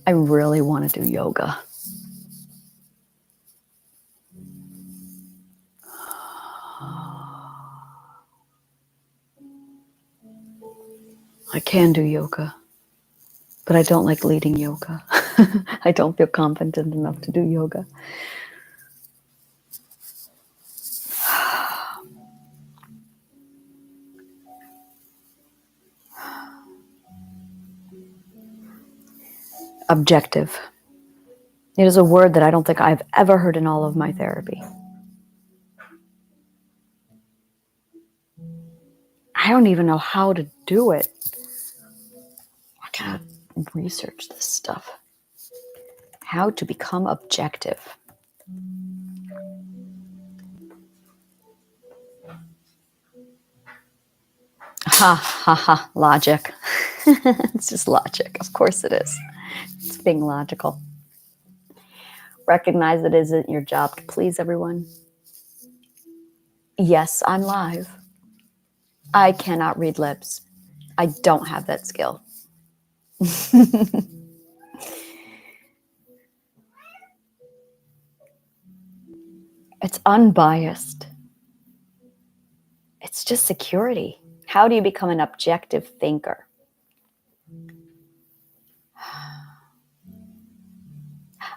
I really want to do yoga. I can do yoga, but I don't like leading yoga. I don't feel confident enough to do yoga. Objective. It is a word that I don't think I've ever heard in all of my therapy. I don't even know how to do it. I gotta research this stuff. How to become objective. Ha ha ha, logic. It's just logic. Of course it is. It's being logical. Recognize that it isn't your job to please everyone. Yes, I'm live. I cannot read lips. I don't have that skill. It's unbiased. It's just security. How do you become an objective thinker?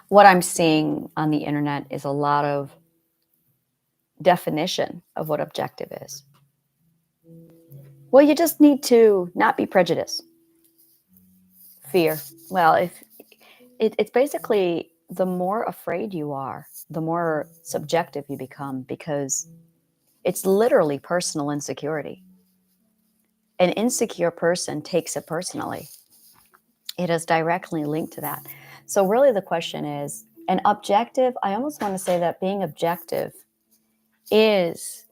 What I'm seeing on the internet is a lot of definition of what objective is. Well, you just need to not be prejudiced. Fear. Well, if it's basically the more afraid you are, the more subjective you become, because it's literally personal insecurity. An insecure person takes it personally. It is directly linked to that. So really the question is, an objective, I almost want to say that being objective is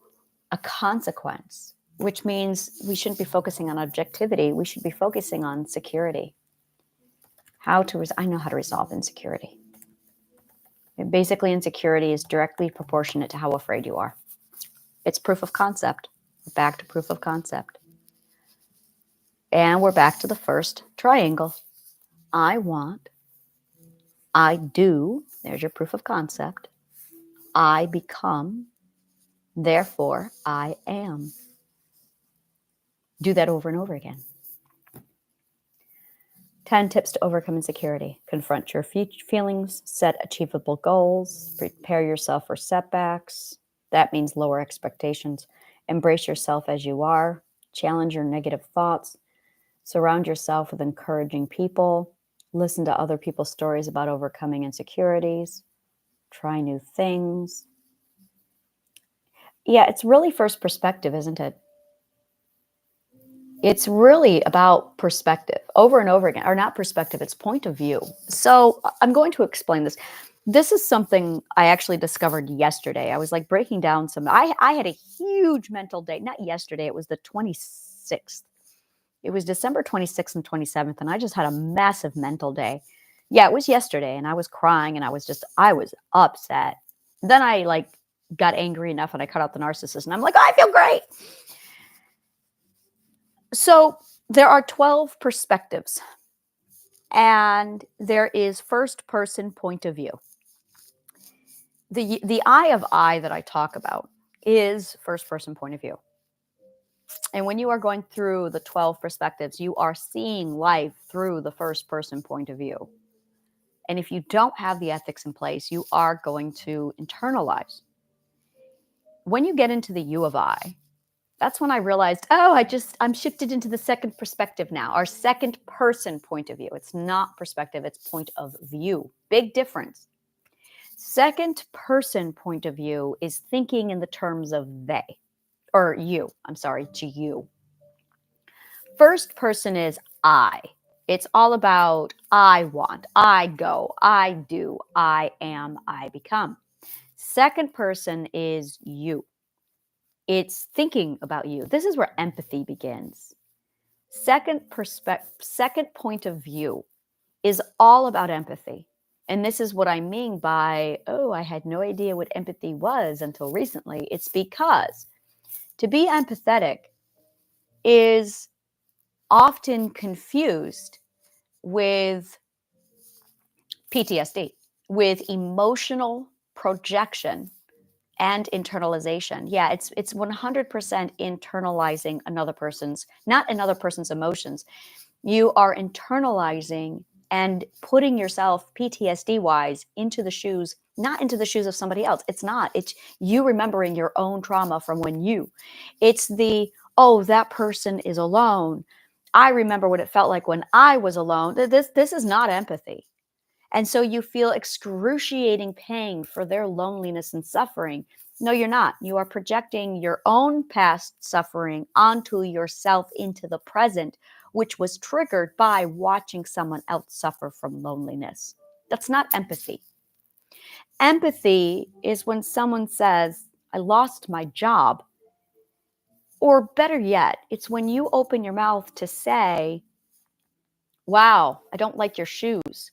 a consequence, which means we shouldn't be focusing on objectivity. We should be focusing on security. I know how to resolve insecurity. Basically, insecurity is directly proportionate to how afraid you are. It's proof of concept. We're back to proof of concept. And we're back to the first triangle. I want, I do, there's your proof of concept. I become, therefore I am. Do that over and over again. 10 tips to overcome insecurity. Confront your feelings, set achievable goals, prepare yourself for setbacks. That means lower expectations. Embrace yourself as you are. Challenge your negative thoughts. Surround yourself with encouraging people. Listen to other people's stories about overcoming insecurities. Try new things. Yeah, it's really first perspective, isn't it? It's really about perspective over and over again, or not perspective, it's point of view. So I'm going to explain this. This is something I actually discovered yesterday. I was like breaking down I had a huge mental day, not yesterday, it was the 26th. It was December 26th and 27th, and I just had a massive mental day. Yeah, it was yesterday, and I was crying, and I was upset. Then I got angry enough, and I cut out the narcissist, and I'm like, oh, I feel great. So there are 12 perspectives, and there is first person point of view. The eye of I that I talk about is first person point of view. And when you are going through the 12 perspectives, you are seeing life through the first person point of view. And if you don't have the ethics in place, you are going to internalize. When you get into the U of I, that's when I realized, I'm shifted into the second perspective now, our second person point of view. It's not perspective, it's point of view. Big difference. Second person point of view is thinking in the terms of they, or you. I'm sorry, to you. First person is I. It's all about I want, I go, I do, I am, I become. Second person is you. It's thinking about you. This is where empathy begins. Second point of view is all about empathy. And this is what I mean by, I had no idea what empathy was until recently. It's because to be empathetic is often confused with PTSD, with emotional projection and internalization. Yeah, it's 100% internalizing not another person's emotions. You are internalizing and putting yourself PTSD wise not into the shoes of somebody else. It's you remembering your own trauma from it's that person is alone. I remember what it felt like when I was alone. This is not empathy. And so you feel excruciating pain for their loneliness and suffering. No, you're not. You are projecting your own past suffering onto yourself into the present, which was triggered by watching someone else suffer from loneliness. That's not empathy. Empathy is when someone says, I lost my job. Or better yet, it's when you open your mouth to say, wow, I don't like your shoes.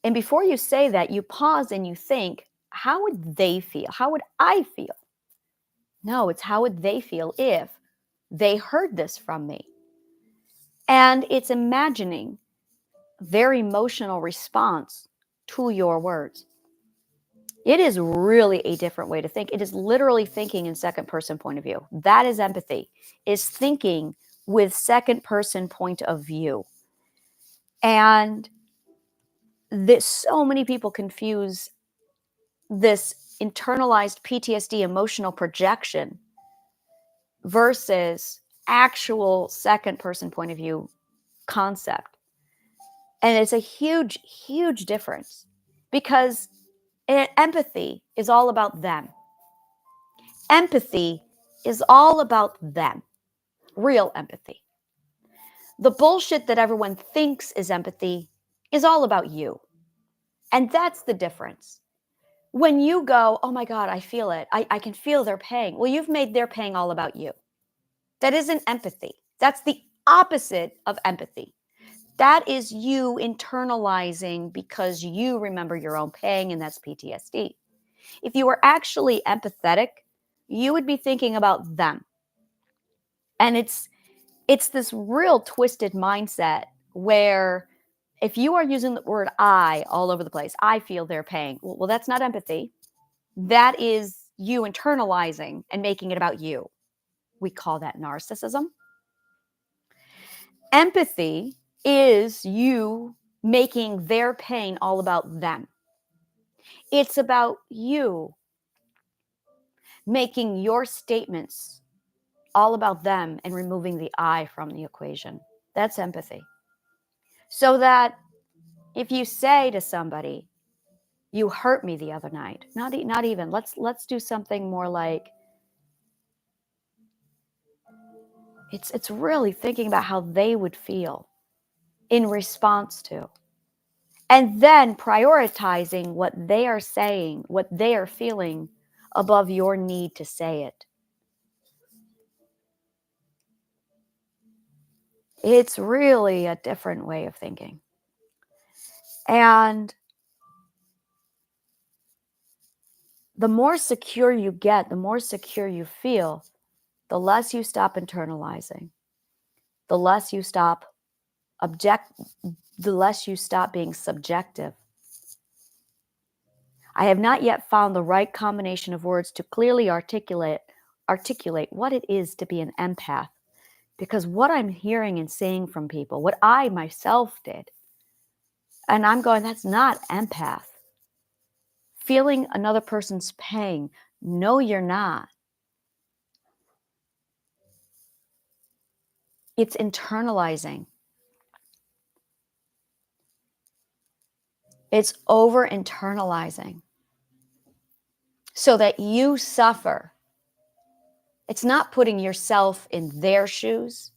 And before you say that, you pause and you think, how would they feel? How would I feel? No, it's how would they feel if they heard this from me? And it's imagining their emotional response to your words. It is really a different way to think. It is literally thinking in second person point of view. That is empathy, is thinking with second person point of view. And this, so many people confuse this internalized PTSD emotional projection versus actual second person point of view concept. And it's a huge, huge difference because empathy is all about them. Empathy is all about them, real empathy. The bullshit that everyone thinks is empathy is all about you. And that's the difference. When you go, oh my God, I feel it. I can feel their pain. Well, you've made their pain all about you. That isn't empathy. That's the opposite of empathy. That is you internalizing because you remember your own pain, and that's PTSD. If you were actually empathetic, you would be thinking about them. And it's this real twisted mindset where if you are using the word I all over the place, I feel their pain. Well, that's not empathy. That is you internalizing and making it about you. We call that narcissism. Empathy is you making their pain all about them. It's about you making your statements all about them and removing the I from the equation. That's empathy. So that if you say to somebody, you hurt me the other night, not even, let's do something more like, it's really thinking about how they would feel in response to, and then prioritizing what they are saying, what they are feeling above your need to say it. It's really a different way of thinking. And the more secure you get, the more secure you feel, the less you stop internalizing, the less you stop the less you stop being subjective. I have not yet found the right combination of words to clearly articulate what it is to be an empath, because what I'm hearing and seeing from people, what I myself did, and I'm going, that's not empath. Feeling another person's pain. No, you're not. It's internalizing. It's over internalizing so that you suffer. It's not putting yourself in their shoes.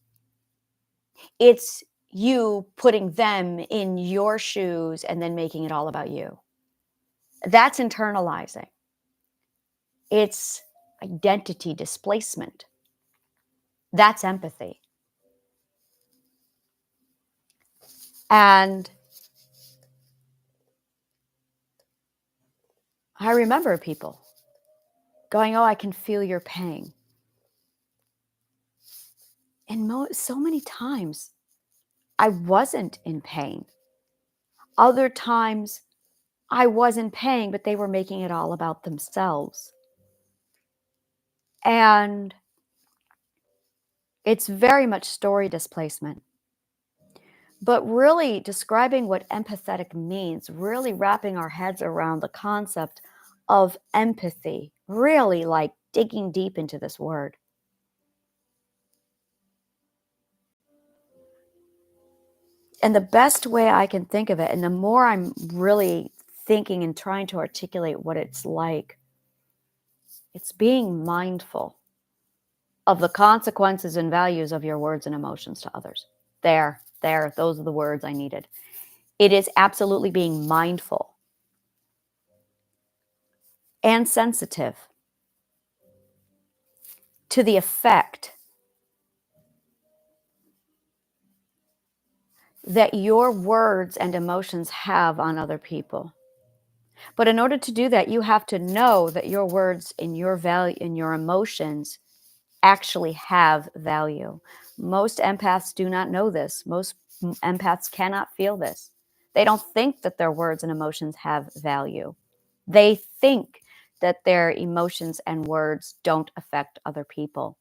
It's you putting them in your shoes and then making it all about you. That's internalizing. It's identity displacement. That's empathy. And I remember people going, oh, I can feel your pain. And so many times I wasn't in pain. Other times I was in pain, but they were making it all about themselves. And it's very much story displacement. But really describing what empathetic means, really wrapping our heads around the concept of empathy, really like digging deep into this word. And the best way I can think of it, and the more I'm really thinking and trying to articulate what it's like, it's being mindful of the consequences and values of your words and emotions to others. There, those are the words I needed. It is absolutely being mindful and sensitive to the effect that your words and emotions have on other people. But in order to do that, you have to know that your words and your value and your emotions actually have value. Most empaths do not know this. Most empaths cannot feel this. They don't think that their words and emotions have value. They think that their emotions and words don't affect other people.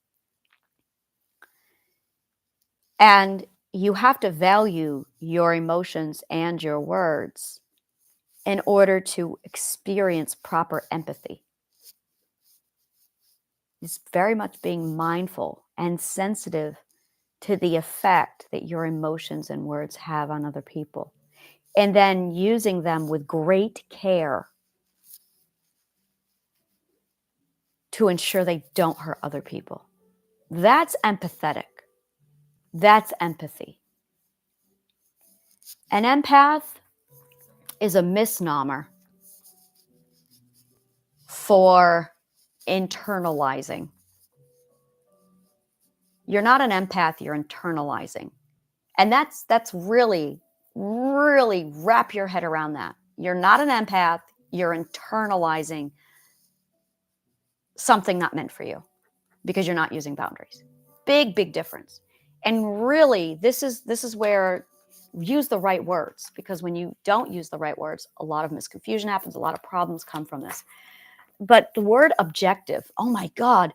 And you have to value your emotions and your words in order to experience proper empathy. It's very much being mindful and sensitive to the effect that your emotions and words have on other people, and then using them with great care to ensure they don't hurt other people. That's empathetic. That's empathy. An empath is a misnomer for internalizing. You're not an empath, you're internalizing. And that's really, really wrap your head around that. You're not an empath, you're internalizing something not meant for you because you're not using boundaries. Big difference. And really, this is where use the right words, because when you don't use the right words, a lot of misconfusion happens, a lot of problems come from this. But the word objective, oh my God,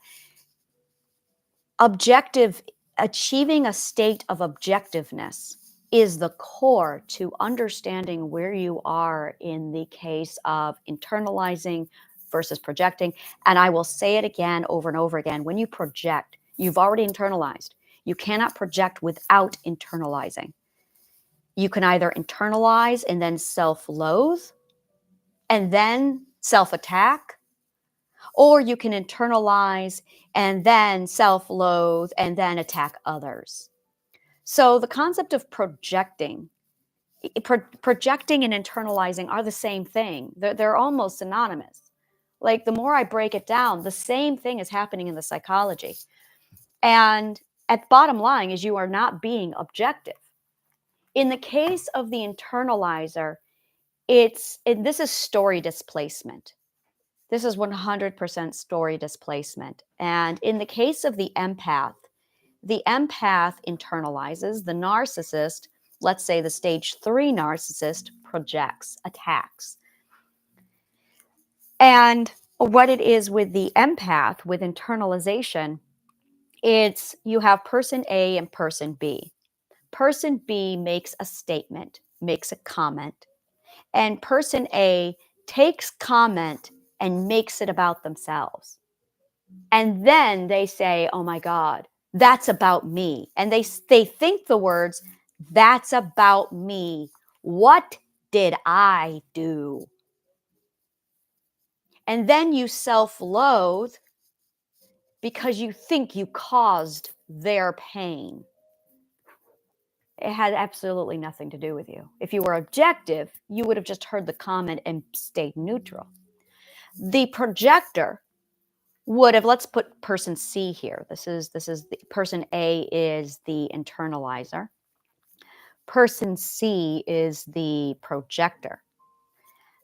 objective, achieving a state of objectiveness is the core to understanding where you are in the case of internalizing versus projecting. And I will say it again over and over again. When you project, you've already internalized. You cannot project without internalizing. You can either internalize and then self-loathe and then self-attack, or you can internalize and then self-loathe and then attack others. So the concept of projecting and internalizing are the same thing. They're almost synonymous. Like, the more I break it down, the same thing is happening in the psychology. And at the bottom line is you are not being objective. In the case of the internalizer, this is story displacement. This is 100% story displacement. And in the case of the empath internalizes. The narcissist, let's say the stage 3 narcissist, projects, attacks. And what it is with the empath, with internalization, it's you have person A and person B. Person B makes a statement, makes a comment, and person A takes comment and makes it about themselves. And then they say, oh my God, that's about me. And they think the words, that's about me. What did I do? And then you self-loathe because you think you caused their pain. It had absolutely nothing to do with you. If you were objective, you would have just heard the comment and stayed neutral. The projector would have, let's put person C here. This is the person A is the internalizer. Person C is the projector.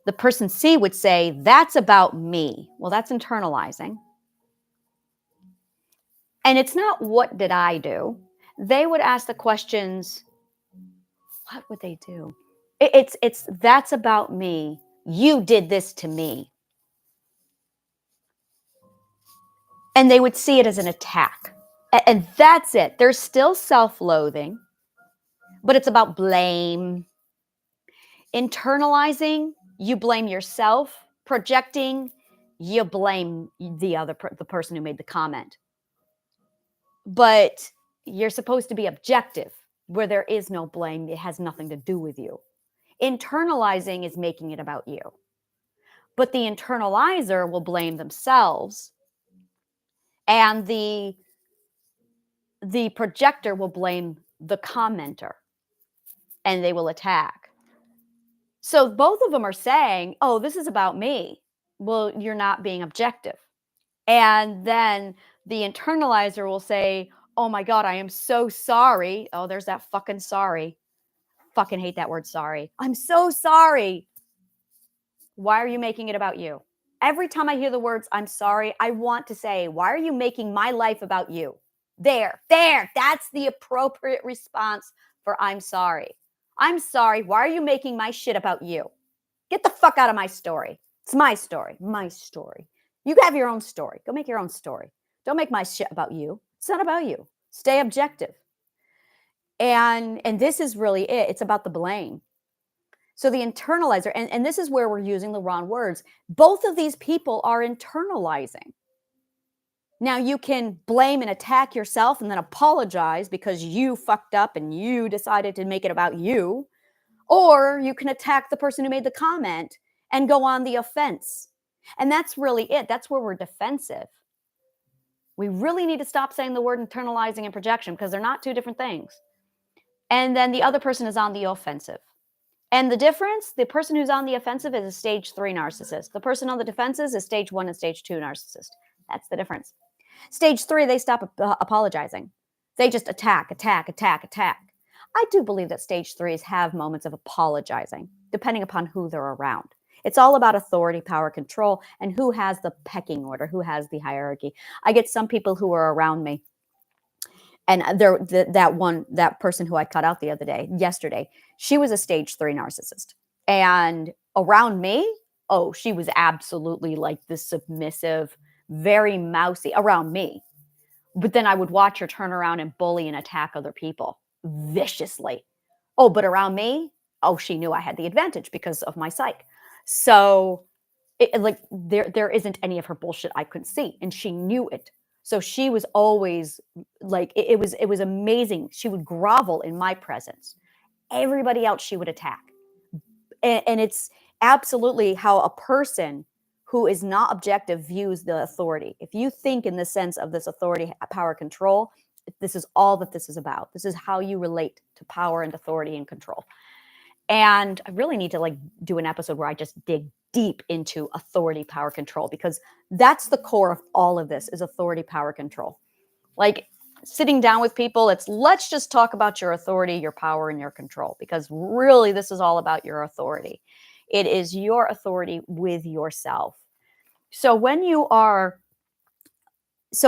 The person C would say, that's about me. Well, that's internalizing. And it's not, what did I do? They would ask the questions, what would they do? It's that's about me. You did this to me. And they would see it as an attack. And that's it. There's still self-loathing, but it's about blame. Internalizing, you blame yourself. Projecting, you blame the person who made the comment. But you're supposed to be objective, where there is no blame. It has nothing to do with you. Internalizing is making it about you. But the internalizer will blame themselves, and the projector will blame the commenter, and they will attack. So both of them are saying, oh, this is about me. Well, you're not being objective. And then the internalizer will say, oh my God, I am so sorry. Oh, there's that fucking sorry. Fucking hate that word sorry. I'm so sorry. Why are you making it about you? Every time I hear the words, I'm sorry, I want to say, why are you making my life about you? There, that's the appropriate response for I'm sorry. I'm sorry, why are you making my shit about you? Get the fuck out of my story. It's my story, my story. You have your own story. Go make your own story. Don't make my shit about you. It's not about you. Stay objective. And this is really it. It's about the blame. So the internalizer, and this is where we're using the wrong words. Both of these people are internalizing. Now you can blame and attack yourself and then apologize because you fucked up and you decided to make it about you. Or you can attack the person who made the comment and go on the offense. And that's really it. That's where we're defensive. We really need to stop saying the word internalizing and projection because they're not two different things. And then the other person is on the offensive. And the difference, the person who's on the offensive is a stage 3 narcissist. The person on the defenses is stage 1 and stage 2 narcissist. That's the difference. Stage 3, they stop apologizing. They just attack. I do believe that stage 3s have moments of apologizing, depending upon who they're around. It's all about authority, power, control, and who has the pecking order, who has the hierarchy. I get some people who are around me, and that person who I cut out yesterday, she was a stage 3 narcissist. And around me, oh, she was absolutely like this submissive, very mousy around me. But then I would watch her turn around and bully and attack other people viciously. Oh, but around me, oh, she knew I had the advantage because of my psych. So there isn't any of her bullshit I couldn't see, and she knew it. So she was always like, it was amazing. She would grovel in my presence. Everybody else she would attack. And it's absolutely how a person who is not objective views the authority. If you think in the sense of this authority, power, control, this is all that this is about. This is how you relate to power and authority and control. And I really need to do an episode where I just dig deep into authority, power, control, because that's the core of all of this is authority, power, control. Like sitting down with people, let's just talk about your authority, your power, and your control, because really this is all about your authority. It is your authority with yourself. So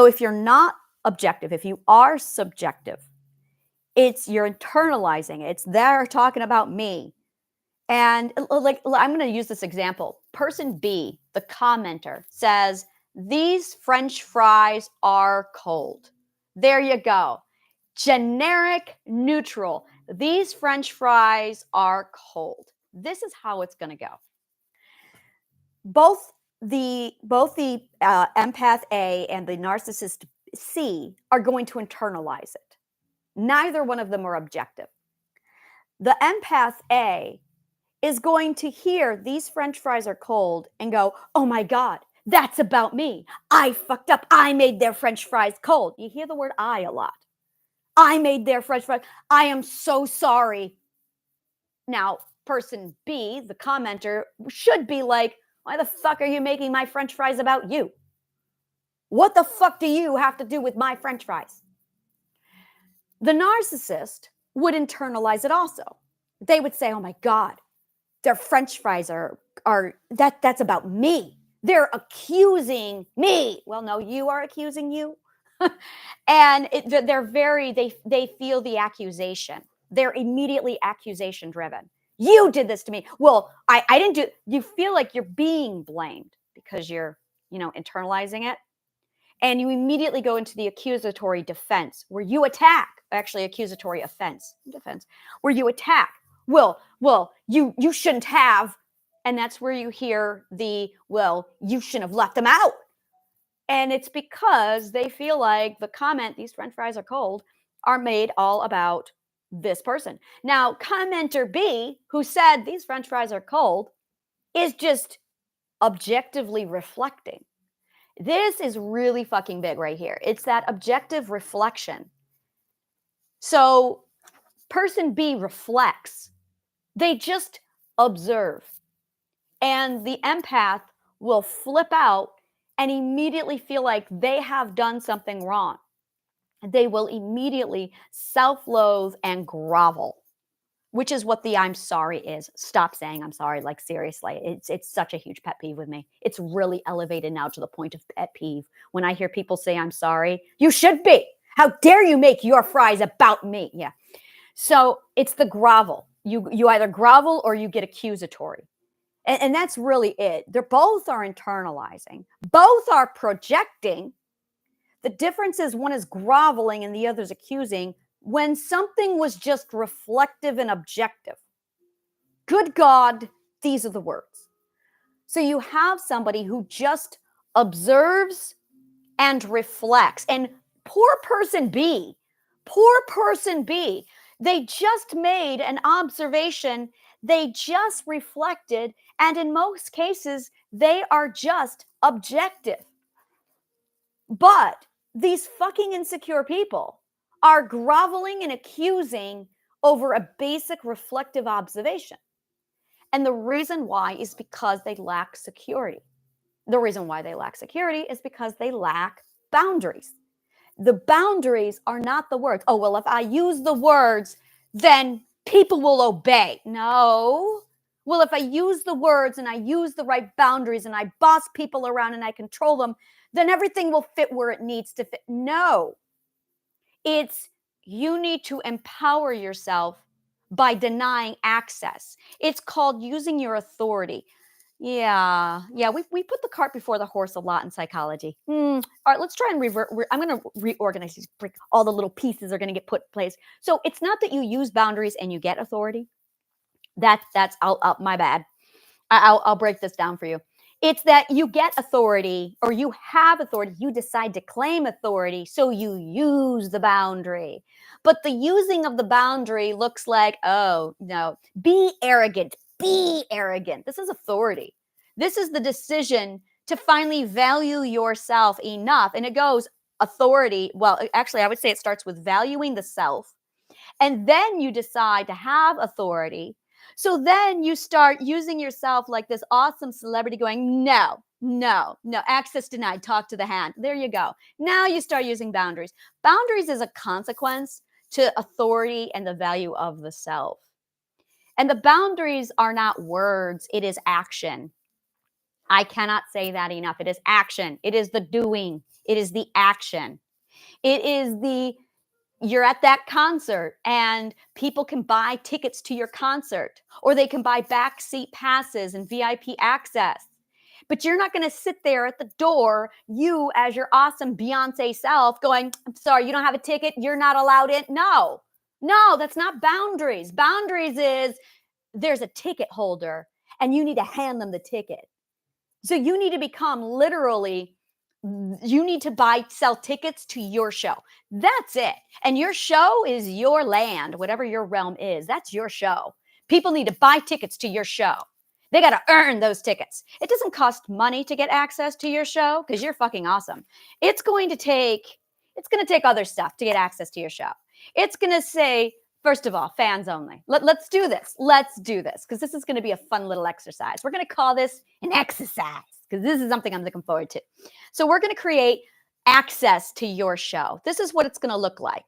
if you're not objective, if you are subjective, you're internalizing it. It's they're talking about me. And I'm going to use this example. Person B, the commenter, says, "These French fries are cold." There you go. Generic, neutral. These French fries are cold. This is how it's going to go. Both the empath A and the narcissist C are going to internalize it. Neither one of them are objective. The empath A is going to hear these French fries are cold and go, "Oh my God, that's about me. I fucked up. I made their French fries cold." You hear the word "I" a lot. I made their French fries. I am so sorry. Now, person B, the commenter, should be like, "Why the fuck are you making my French fries about you? What the fuck do you have to do with my French fries?" The narcissist would internalize it also. They would say, "Oh my God, their French fries that's about me. They're accusing me." Well, no, you are accusing you. And they feel the accusation. They're immediately accusation driven. "You did this to me." Well, I didn't do. You feel like you're being blamed because you're, internalizing it. And you immediately go into the accusatory defense where you attack, actually accusatory defense, where you attack. Well, you shouldn't have. And that's where you hear you shouldn't have left them out. And it's because they feel like the comment, "These French fries are cold," are made all about this person. Now, commenter B, who said "these French fries are cold," is just objectively reflecting. This is really fucking big right here. It's that objective reflection. So person B reflects. They just observe. And the empath will flip out and immediately feel like they have done something wrong. They will immediately self-loathe and grovel, which is what the "I'm sorry" is. Stop saying "I'm sorry." Like, seriously, it's such a huge pet peeve with me. It's really elevated now to the point of pet peeve. When I hear people say "I'm sorry," you should be. How dare you make your fries about me? Yeah. So it's the grovel. You either grovel or you get accusatory. And that's really it. They're both are internalizing, both are projecting. The difference is one is groveling and the other's accusing when something was just reflective and objective. Good God, these are the words. So you have somebody who just observes and reflects. And poor person B, they just made an observation, they just reflected, and in most cases, they are just objective. But these fucking insecure people are groveling and accusing over a basic reflective observation. And the reason why is because they lack security. The reason why they lack security is because they lack boundaries. The boundaries are not the words. Oh, well, if I use the words, then people will obey. No. Well, if I use the words and I use the right boundaries and I boss people around and I control them, then everything will fit where it needs to fit. No. It's you need to empower yourself by denying access. It's called using your authority. Yeah, we put the cart before the horse a lot in psychology. All right, let's try and revert. I'm going to reorganize these. All the little pieces are going to get put in place. So it's not that you use boundaries and you get authority. That's my bad. I'll break this down for you. It's that you get authority or you have authority. You decide to claim authority, so you use the boundary. But the using of the boundary looks like, oh, no, be arrogant. Be arrogant. This is authority. This is the decision to finally value yourself enough. And it goes authority. Well, actually, I would say it starts with valuing the self. And then you decide to have authority. So then you start using yourself like this awesome celebrity going, no, access denied, talk to the hand. There you go. Now you start using boundaries. Boundaries is a consequence to authority and the value of the self. And the boundaries are not words, it is action. I cannot say that enough. It is action. It is the doing. It is the action. It is you're at that concert and people can buy tickets to your concert, or they can buy backseat passes and VIP access. But you're not going to sit there at the door, you as your awesome Beyonce self going, I'm sorry, you don't have a ticket. You're not allowed in. No, that's not boundaries. Boundaries is there's a ticket holder and you need to hand them the ticket. So you need to become literally, you need to sell tickets to your show. That's it. And your show is your land, whatever your realm is. That's your show. People need to buy tickets to your show. They got to earn those tickets. It doesn't cost money to get access to your show because you're fucking awesome. It's going to take other stuff to get access to your show. It's going to say, first of all, fans only. Let's do this. Let's do this because this is going to be a fun little exercise. We're going to call this an exercise because this is something I'm looking forward to. So we're going to create access to your show. This is what it's going to look like.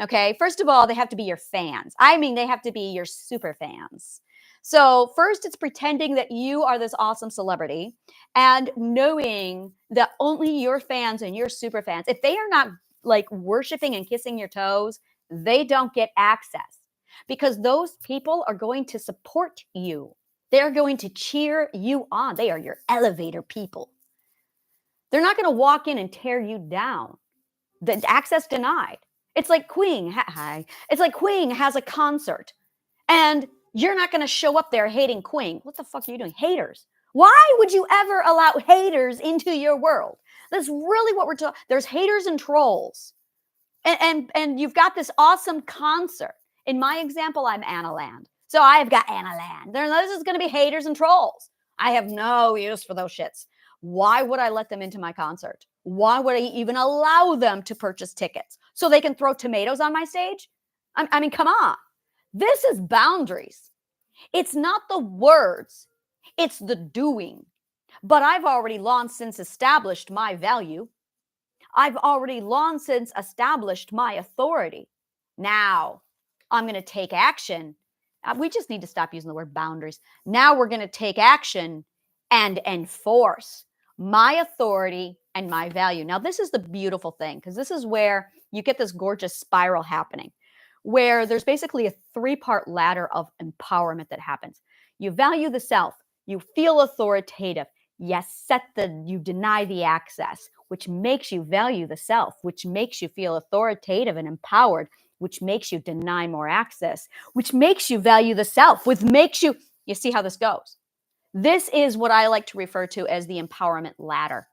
Okay. First of all, they have to be your fans. I mean, they have to be your super fans. So first, it's pretending that you are this awesome celebrity and knowing that only your fans and your super fans, if they are not like worshiping and kissing your toes, they don't get access because those people are going to support you. They're going to cheer you on. They are your elevator people. They're not going to walk in and tear you down. The access denied. It's like Queen. Hi. It's like Queen has a concert and you're not going to show up there hating Queen. What the fuck are you doing? Haters. Why would you ever allow haters into your world? That's really what we're talking. There's haters and trolls. And you've got this awesome concert. In my example, I'm Anna Land. So I've got Anna Land. This is going to be haters and trolls. I have no use for those shits. Why would I let them into my concert? Why would I even allow them to purchase tickets so they can throw tomatoes on my stage? I mean, come on. This is boundaries. It's not the words. It's the doing. But I've already long since established my value. I've already long since established my authority. Now I'm going to take action. We just need to stop using the word boundaries. Now we're going to take action and enforce my authority and my value. Now, this is the beautiful thing because this is where you get this gorgeous spiral happening where there's basically a 3-part ladder of empowerment that happens. You value the self. You feel authoritative. You deny the access, which makes you value the self, which makes you feel authoritative and empowered, which makes you deny more access, which makes you value the self, which makes you see how this goes. This is what I like to refer to as the empowerment ladder.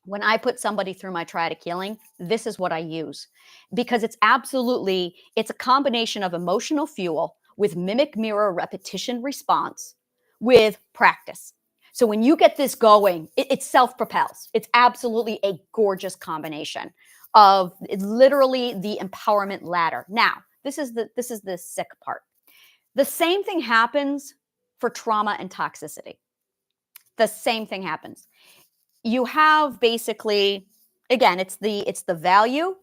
When I put somebody through my triadic healing, this is what I use, because it's a combination of emotional fuel with mimic mirror repetition response with practice. So when you get this going, it self-propels. It's absolutely a gorgeous combination of literally the empowerment ladder. Now, this is the sick part. The same thing happens for trauma and toxicity. The same thing happens. You have basically, again, it's the value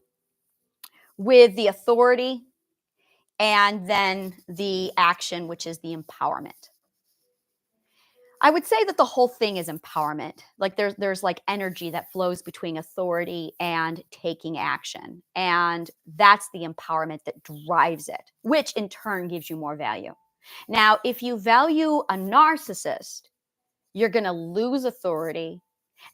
with the authority and then the action, which is the empowerment. I would say that the whole thing is empowerment. Like there's like energy that flows between authority and taking action. And that's the empowerment that drives it, which in turn gives you more value. Now, if you value a narcissist, you're going to lose authority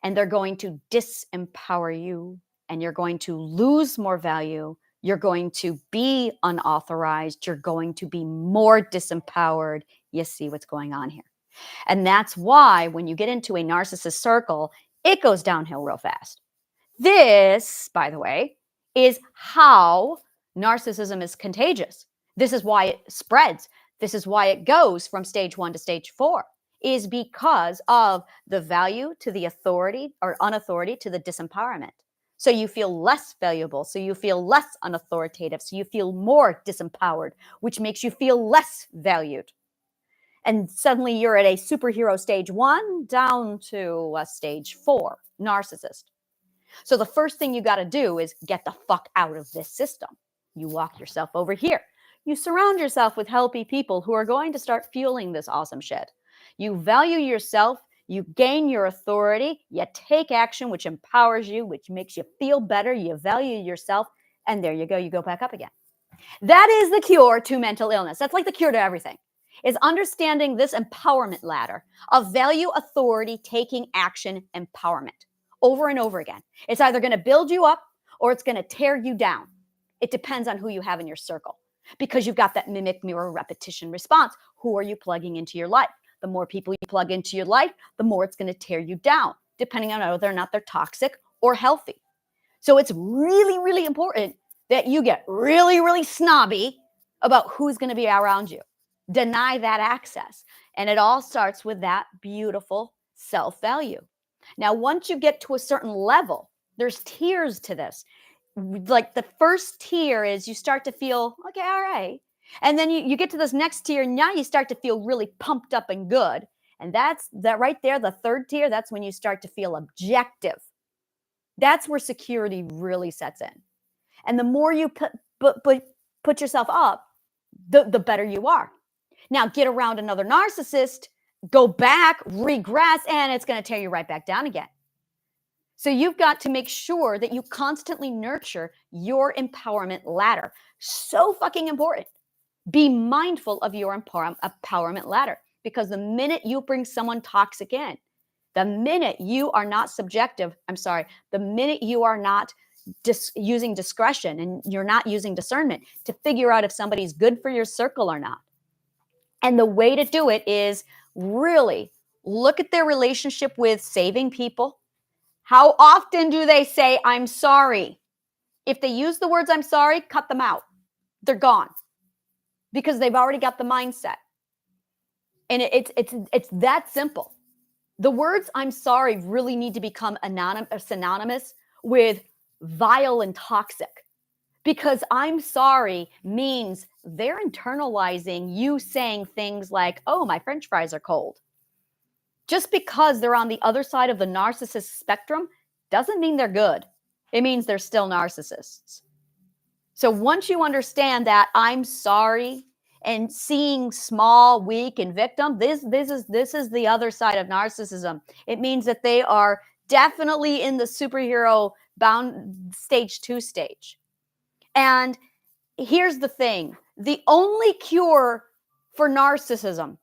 and they're going to disempower you and you're going to lose more value. You're going to be unauthorized. You're going to be more disempowered. You see what's going on here. And that's why when you get into a narcissist circle, it goes downhill real fast. This, by the way, is how narcissism is contagious. This is why it spreads. This is why it goes from stage 1 to stage 4, is because of the value to the authority or unauthority to the disempowerment. So you feel less valuable. So you feel less unauthoritative. So you feel more disempowered, which makes you feel less valued. And suddenly you're at a superhero stage 1 down to a stage 4 narcissist. So the first thing you got to do is get the fuck out of this system. You walk yourself over here. You surround yourself with healthy people who are going to start fueling this awesome shit. You value yourself. You gain your authority. You take action, which empowers you, which makes you feel better. You value yourself. And there you go. You go back up again. That is the cure to mental illness. That's like the cure to everything, is understanding this empowerment ladder of value, authority, taking action, empowerment over and over again. It's either going to build you up or it's going to tear you down. It depends on who you have in your circle, because you've got that mimic mirror repetition response. Who are you plugging into your life? The more people you plug into your life, the more it's going to tear you down, depending on whether or not they're toxic or healthy. So it's really, really important that you get really, really snobby about who's going to be around you. Deny that access. And it all starts with that beautiful self-value. Now, once you get to a certain level, there's tiers to this. Like the first tier is you start to feel, okay, all right. And then you get to this next tier, and now you start to feel really pumped up and good. And that's that right there, the third tier, that's when you start to feel objective. That's where security really sets in. And the more you put yourself up, the better you are. Now, get around another narcissist, go back, regress, and it's going to tear you right back down again. So you've got to make sure that you constantly nurture your empowerment ladder. So fucking important. Be mindful of your empowerment ladder, because the minute you bring someone toxic in, the minute you are not the minute you are not using discretion and you're not using discernment to figure out if somebody's good for your circle or not. And the way to do it is really look at their relationship with saving people. How often do they say, I'm sorry? If they use the words, I'm sorry, cut them out. They're gone, because they've already got the mindset. And it's that simple. The words I'm sorry really need to become synonymous with vile and toxic, because I'm sorry means they're internalizing you saying things like, oh, my French fries are cold. Just because they're on the other side of the narcissist spectrum doesn't mean they're good. It means they're still narcissists. So once you understand that I'm sorry and seeing small, weak, and victim, this is the other side of narcissism. It means that they are definitely in the superhero bound stage 2 stage. And here's the thing. The only cure for narcissism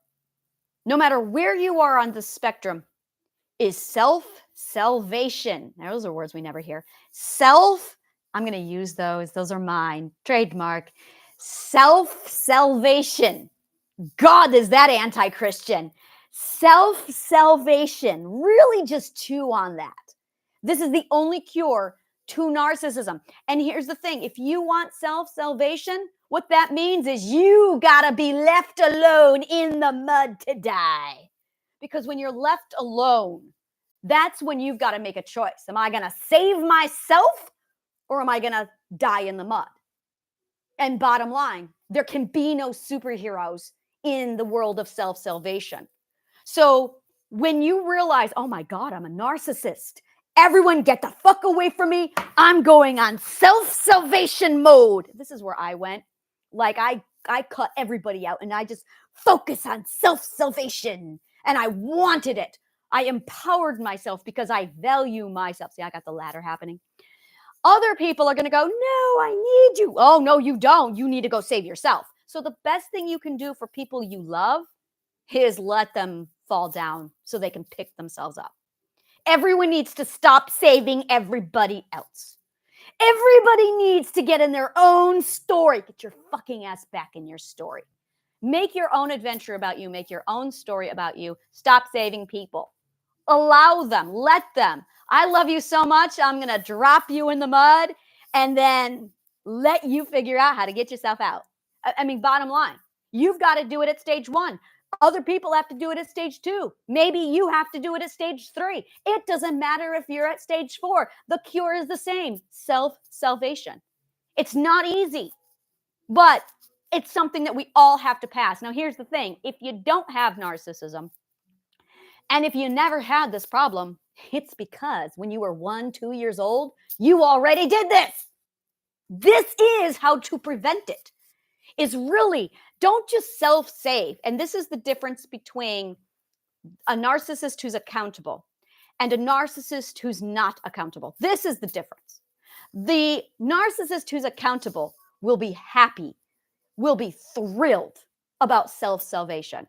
no matter where you are on the spectrum, is self-salvation. Those are words we never hear. I'm going to use those. Those are mine. Trademark. Self-salvation. God, is that anti-Christian? Self-salvation. Really just chew on that. This is the only cure to narcissism. And here's the thing. If you want self-salvation, what that means is you got to be left alone in the mud to die. Because when you're left alone, that's when you've got to make a choice. Am I going to save myself or am I going to die in the mud? And bottom line, there can be no superheroes in the world of self-salvation. So when you realize, oh my God, I'm a narcissist, everyone get the fuck away from me. I'm going on self-salvation mode. This is where I went. Like I cut everybody out and I just focus on self-salvation. And I wanted it. I empowered myself because I value myself. See, I got the latter happening. Other people are going to go, no, I need you. Oh, no, you don't. You need to go save yourself. So the best thing you can do for people you love is let them fall down so they can pick themselves up. Everyone needs to stop saving everybody else. Everybody needs to get in their own story. Get your fucking ass back in your story. Make your own adventure about you. Make your own story about you. Stop saving people. Allow them. Let them. I love you so much. I'm going to drop you in the mud and then let you figure out how to get yourself out. I mean, bottom line, you've got to do it at stage 1. Other people have to do it at stage 2. Maybe you have to do it at stage 3. It doesn't matter if you're at stage 4. The cure is the same. Self-salvation. It's not easy, but it's something that we all have to pass. Now, here's the thing. If you don't have narcissism, and if you never had this problem, it's because when you were 1, 2 years old, you already did this. This is how to prevent it. Is really, don't just self-save. And this is the difference between a narcissist who's accountable and a narcissist who's not accountable. This is the difference. The narcissist who's accountable will be happy, will be thrilled about self-salvation.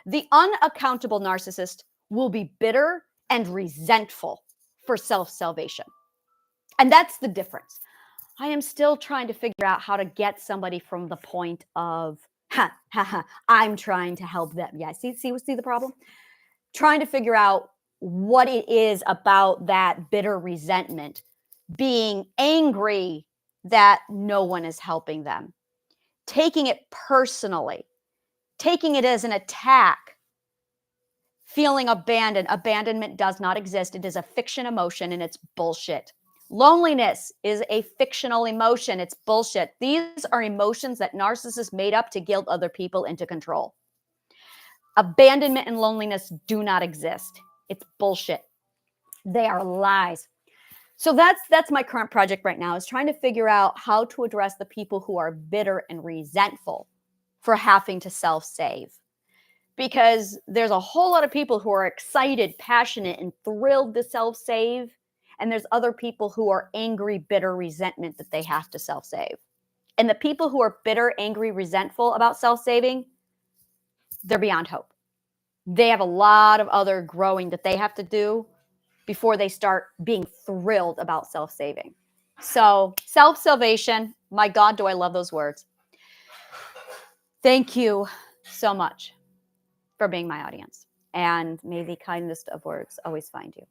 The unaccountable narcissist will be bitter and resentful for self-salvation. And that's the difference. I am still trying to figure out how to get somebody from the point of, I'm trying to help them. Yeah, see the problem? Trying to figure out what it is about that bitter resentment, being angry that no one is helping them, taking it personally, taking it as an attack, feeling abandoned. Abandonment does not exist. It is a fiction emotion and it's bullshit. Loneliness is a fictional emotion. It's bullshit. These are emotions that narcissists made up to guilt other people into control. Abandonment and loneliness do not exist. It's bullshit. They are lies. So that's my current project right now, is trying to figure out how to address the people who are bitter and resentful for having to self-save. Because there's a whole lot of people who are excited, passionate, and thrilled to self-save. And there's other people who are angry, bitter, resentment that they have to self-save. And the people who are bitter, angry, resentful about self-saving, they're beyond hope. They have a lot of other growing that they have to do before they start being thrilled about self-saving. So self-salvation, my God, do I love those words. Thank you so much for being my audience. And may the kindest of words always find you.